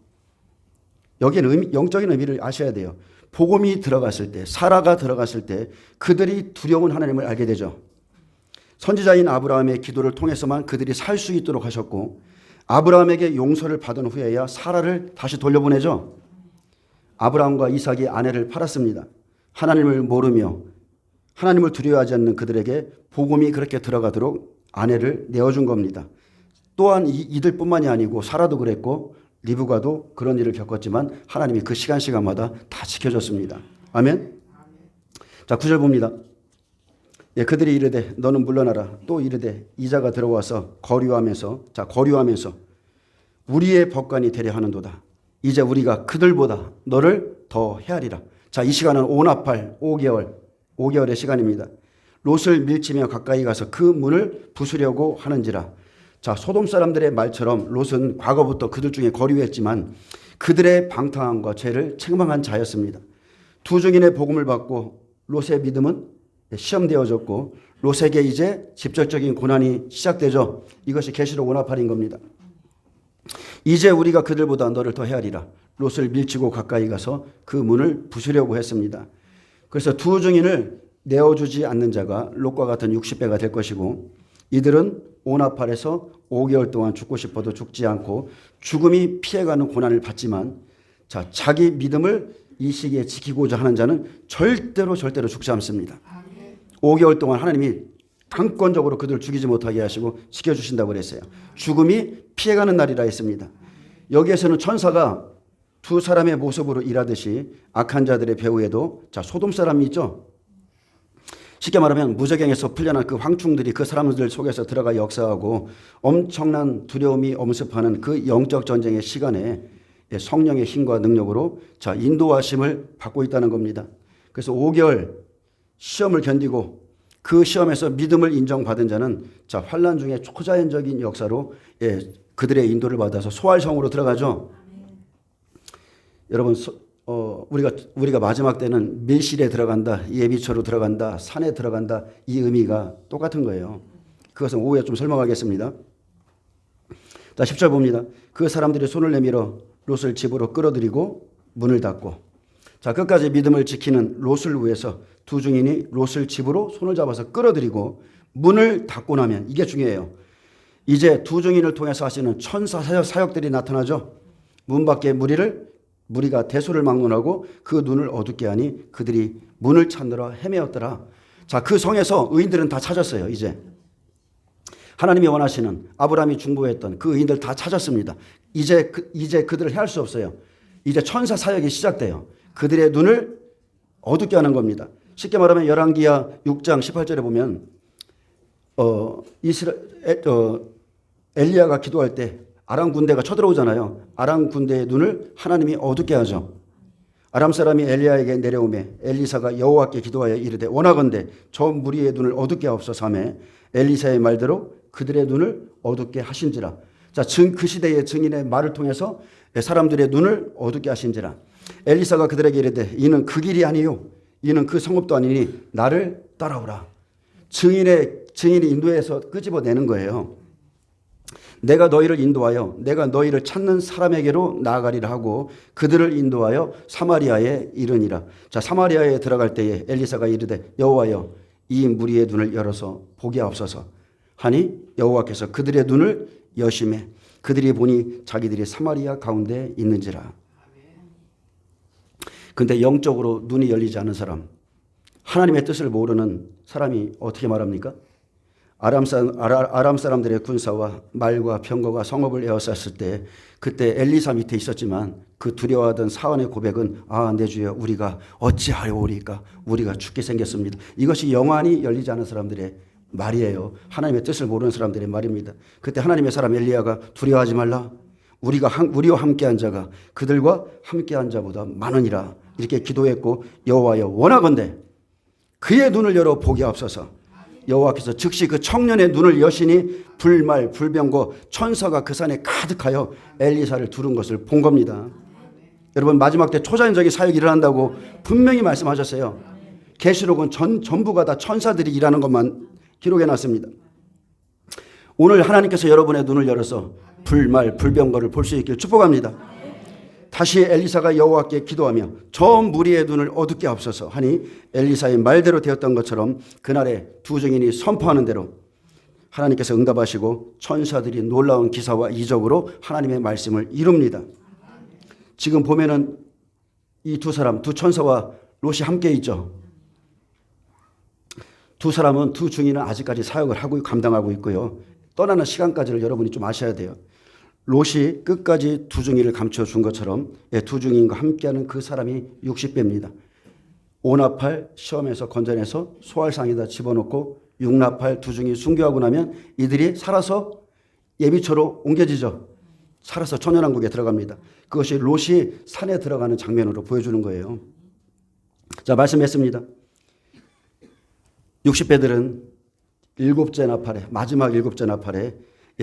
여기에는 영적인 의미를 아셔야 돼요. 복음이 들어갔을 때, 사라가 들어갔을 때 그들이 두려운 하나님을 알게 되죠. 선지자인 아브라함의 기도를 통해서만 그들이 살 수 있도록 하셨고, 아브라함에게 용서를 받은 후에야 사라를 다시 돌려보내죠. 아브라함과 이삭이 아내를 팔았습니다. 하나님을 모르며 하나님을 두려워하지 않는 그들에게 복음이 그렇게 들어가도록 아내를 내어준 겁니다. 또한 이들뿐만이 아니고 사라도 그랬고 리브가도 그런 일을 겪었지만 하나님이 그 시간마다 다 지켜줬습니다. 아멘. 자, 9절 봅니다. 그들이 이르되 너는 물러나라. 또 이르되 이자가 들어와서 거류하면서 우리의 법관이 되려 하는도다. 이제 우리가 그들보다 너를 더 헤아리라. 자, 이 시간은 오나팔 5개월의 시간입니다. 롯을 밀치며 가까이 가서 그 문을 부수려고 하는지라. 자, 소돔 사람들의 말처럼 롯은 과거부터 그들 중에 거류했지만 그들의 방탕함과 죄를 책망한 자였습니다. 두 증인의 복음을 받고 롯의 믿음은 시험되어졌고 롯에게 이제 직접적인 고난이 시작되죠. 이것이 계시록 오나팔인 겁니다. 이제 우리가 그들보다 너를 더 헤아리라. 롯을 밀치고 가까이 가서 그 문을 부수려고 했습니다. 그래서 두 증인을 내어주지 않는 자가 롯과 같은 60배가 될 것이고, 이들은 오나팔에서 5개월 동안 죽고 싶어도 죽지 않고 죽음이 피해가는 고난을 받지만, 자, 자기 믿음을 이 시기에 지키고자 하는 자는 절대로 죽지 않습니다. 5개월 동안 하나님이 강권적으로 그들을 죽이지 못하게 하시고 지켜주신다고 그랬어요. 죽음이 피해가는 날이라 했습니다. 여기에서는 천사가 두 사람의 모습으로 일하듯이 악한 자들의 배후에도, 자, 소돔 사람이 있죠. 쉽게 말하면 무저갱에서 풀려난 그 황충들이 그 사람들 속에서 들어가 역사하고 엄청난 두려움이 엄습하는 그 영적 전쟁의 시간에 성령의 힘과 능력으로, 자, 인도하심을 받고 있다는 겁니다. 그래서 5개월 시험을 견디고 그 시험에서 믿음을 인정받은 자는, 자, 환난 중에 초자연적인 역사로 그들의 인도를 받아서 소활성으로 들어가죠. 여러분, 우리가 마지막 때는 밀실에 들어간다, 예비처로 들어간다, 산에 들어간다, 이 의미가 똑같은 거예요. 그것은 오후에 좀 설명하겠습니다. 자, 10절 봅니다. 그 사람들이 손을 내밀어 롯을 집으로 끌어들이고 문을 닫고, 자, 끝까지 믿음을 지키는 롯을 위해서 두 증인이 롯을 집으로 손을 잡아서 끌어들이고 문을 닫고 나면 이게 중요해요. 이제 두 증인을 통해서 하시는 천사 사역들이 나타나죠. 문 밖에 무리가 대소를 막론하고 그 눈을 어둡게 하니 그들이 문을 찾느라 헤매었더라. 자, 그 성에서 의인들은 다 찾았어요. 이제 하나님이 원하시는 아브라함이 중보했던 그 의인들 다 찾았습니다. 이제 그들을 해할 수 없어요. 이제 천사 사역이 시작돼요. 그들의 눈을 어둡게 하는 겁니다. 쉽게 말하면 열왕기하 6장 18절에 보면 엘리야가 기도할 때 아람 군대가 쳐들어오잖아요. 아람 군대의 눈을 하나님이 어둡게 하죠. 아람 사람이 엘리야에게 내려오매 엘리사가 여호와께 기도하여 이르되 원하건대 저 무리의 눈을 어둡게 하옵소서 하매 엘리사의 말대로 그들의 눈을 어둡게 하신지라. 자, 그 시대의 증인의 말을 통해서 사람들의 눈을 어둡게 하신지라. 엘리사가 그들에게 이르되 이는 그 길이 아니요 이는 그 성읍도 아니니 나를 따라오라. 증인이 인도해서 끄집어내는 거예요. 내가 너희를 인도하여 내가 너희를 찾는 사람에게로 나아가리라 하고 그들을 인도하여 사마리아에 이르니라. 자, 사마리아에 들어갈 때에 엘리사가 이르되 여호와여 이 무리의 눈을 열어서 보게 하옵소서 하니 여호와께서 그들의 눈을 여심해 그들이 보니 자기들이 사마리아 가운데 있는지라. 근데 영적으로 눈이 열리지 않은 사람, 하나님의 뜻을 모르는 사람이 어떻게 말합니까? 아람 사람들의 군사와 말과 병거가 성읍을 에워쌌을 때 그때 엘리사 밑에 있었지만 그 두려워하던 사원의 고백은 내 주여 우리가 어찌하오리까 우리가 죽게 생겼습니다. 이것이 영안이 열리지 않은 사람들의 말이에요. 하나님의 뜻을 모르는 사람들의 말입니다. 그때 하나님의 사람 엘리야가 두려워하지 말라. 우리와 함께한 자가 그들과 함께한 자보다 많으니라. 이렇게 기도했고 여호와여 원하건대 그의 눈을 열어 보게 하옵소서. 여호와께서 즉시 그 청년의 눈을 여시니 불말 불병거 천사가 그 산에 가득하여 엘리사를 두른 것을 본 겁니다. 여러분 마지막 때 초자연적인 사역이 일어난다고 분명히 말씀하셨어요. 계시록은 전부가 다 천사들이 일하는 것만 기록해놨습니다. 오늘 하나님께서 여러분의 눈을 열어서 불말 불병거를 볼 수 있길 축복합니다. 다시 엘리사가 여호와께 기도하며 저 무리의 눈을 어둡게 하옵소서 하니 엘리사의 말대로 되었던 것처럼 그날에 두 증인이 선포하는 대로 하나님께서 응답하시고 천사들이 놀라운 기사와 이적으로 하나님의 말씀을 이룹니다. 지금 보면은 이 두 천사와 롯이 함께 있죠. 두 증인은 아직까지 사역을 하고 감당하고 있고요. 떠나는 시간까지를 여러분이 좀 아셔야 돼요. 롯이 끝까지 두 증인을 감춰준 것처럼 두 증인과 함께하는 그 사람이 60배입니다. 오나팔 시험에서 건져내서 소알상에다 집어넣고 육나팔 두 증이 순교하고 나면 이들이 살아서 예비처로 옮겨지죠. 살아서 천연왕국에 들어갑니다. 그것이 롯이 산에 들어가는 장면으로 보여주는 거예요. 자, 말씀했습니다. 60배들은 마지막 7째 나팔에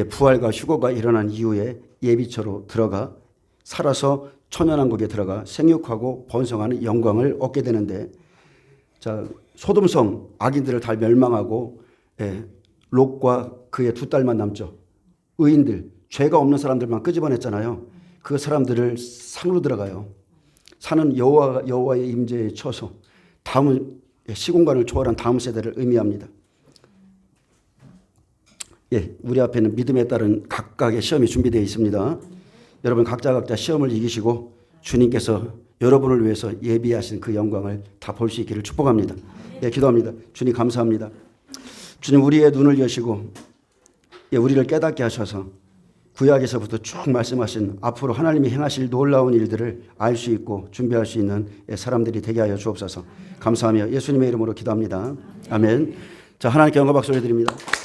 부활과 휴거가 일어난 이후에 예비처로 들어가 살아서 천연왕국에 들어가 생육하고 번성하는 영광을 얻게 되는데, 자, 소돔성 악인들을 다 멸망하고 롯과 그의 두 딸만 남죠. 의인들, 죄가 없는 사람들만 끄집어냈잖아요. 그 사람들을 산으로 들어가요. 산은 여호와의 임재의 처소, 다음 시공간을 초월한 다음 세대를 의미합니다. 우리 앞에는 믿음에 따른 각각의 시험이 준비되어 있습니다. 여러분 각자 시험을 이기시고 주님께서 여러분을 위해서 예비하신 그 영광을 다 볼 수 있기를 축복합니다. 기도합니다. 주님 감사합니다. 주님 우리의 눈을 여시고 우리를 깨닫게 하셔서 구약에서부터 쭉 말씀하신 앞으로 하나님이 행하실 놀라운 일들을 알 수 있고 준비할 수 있는 사람들이 되게 하여 주옵소서. 감사하며 예수님의 이름으로 기도합니다. 아멘. 자, 하나님께 영광 박수 올려드립니다.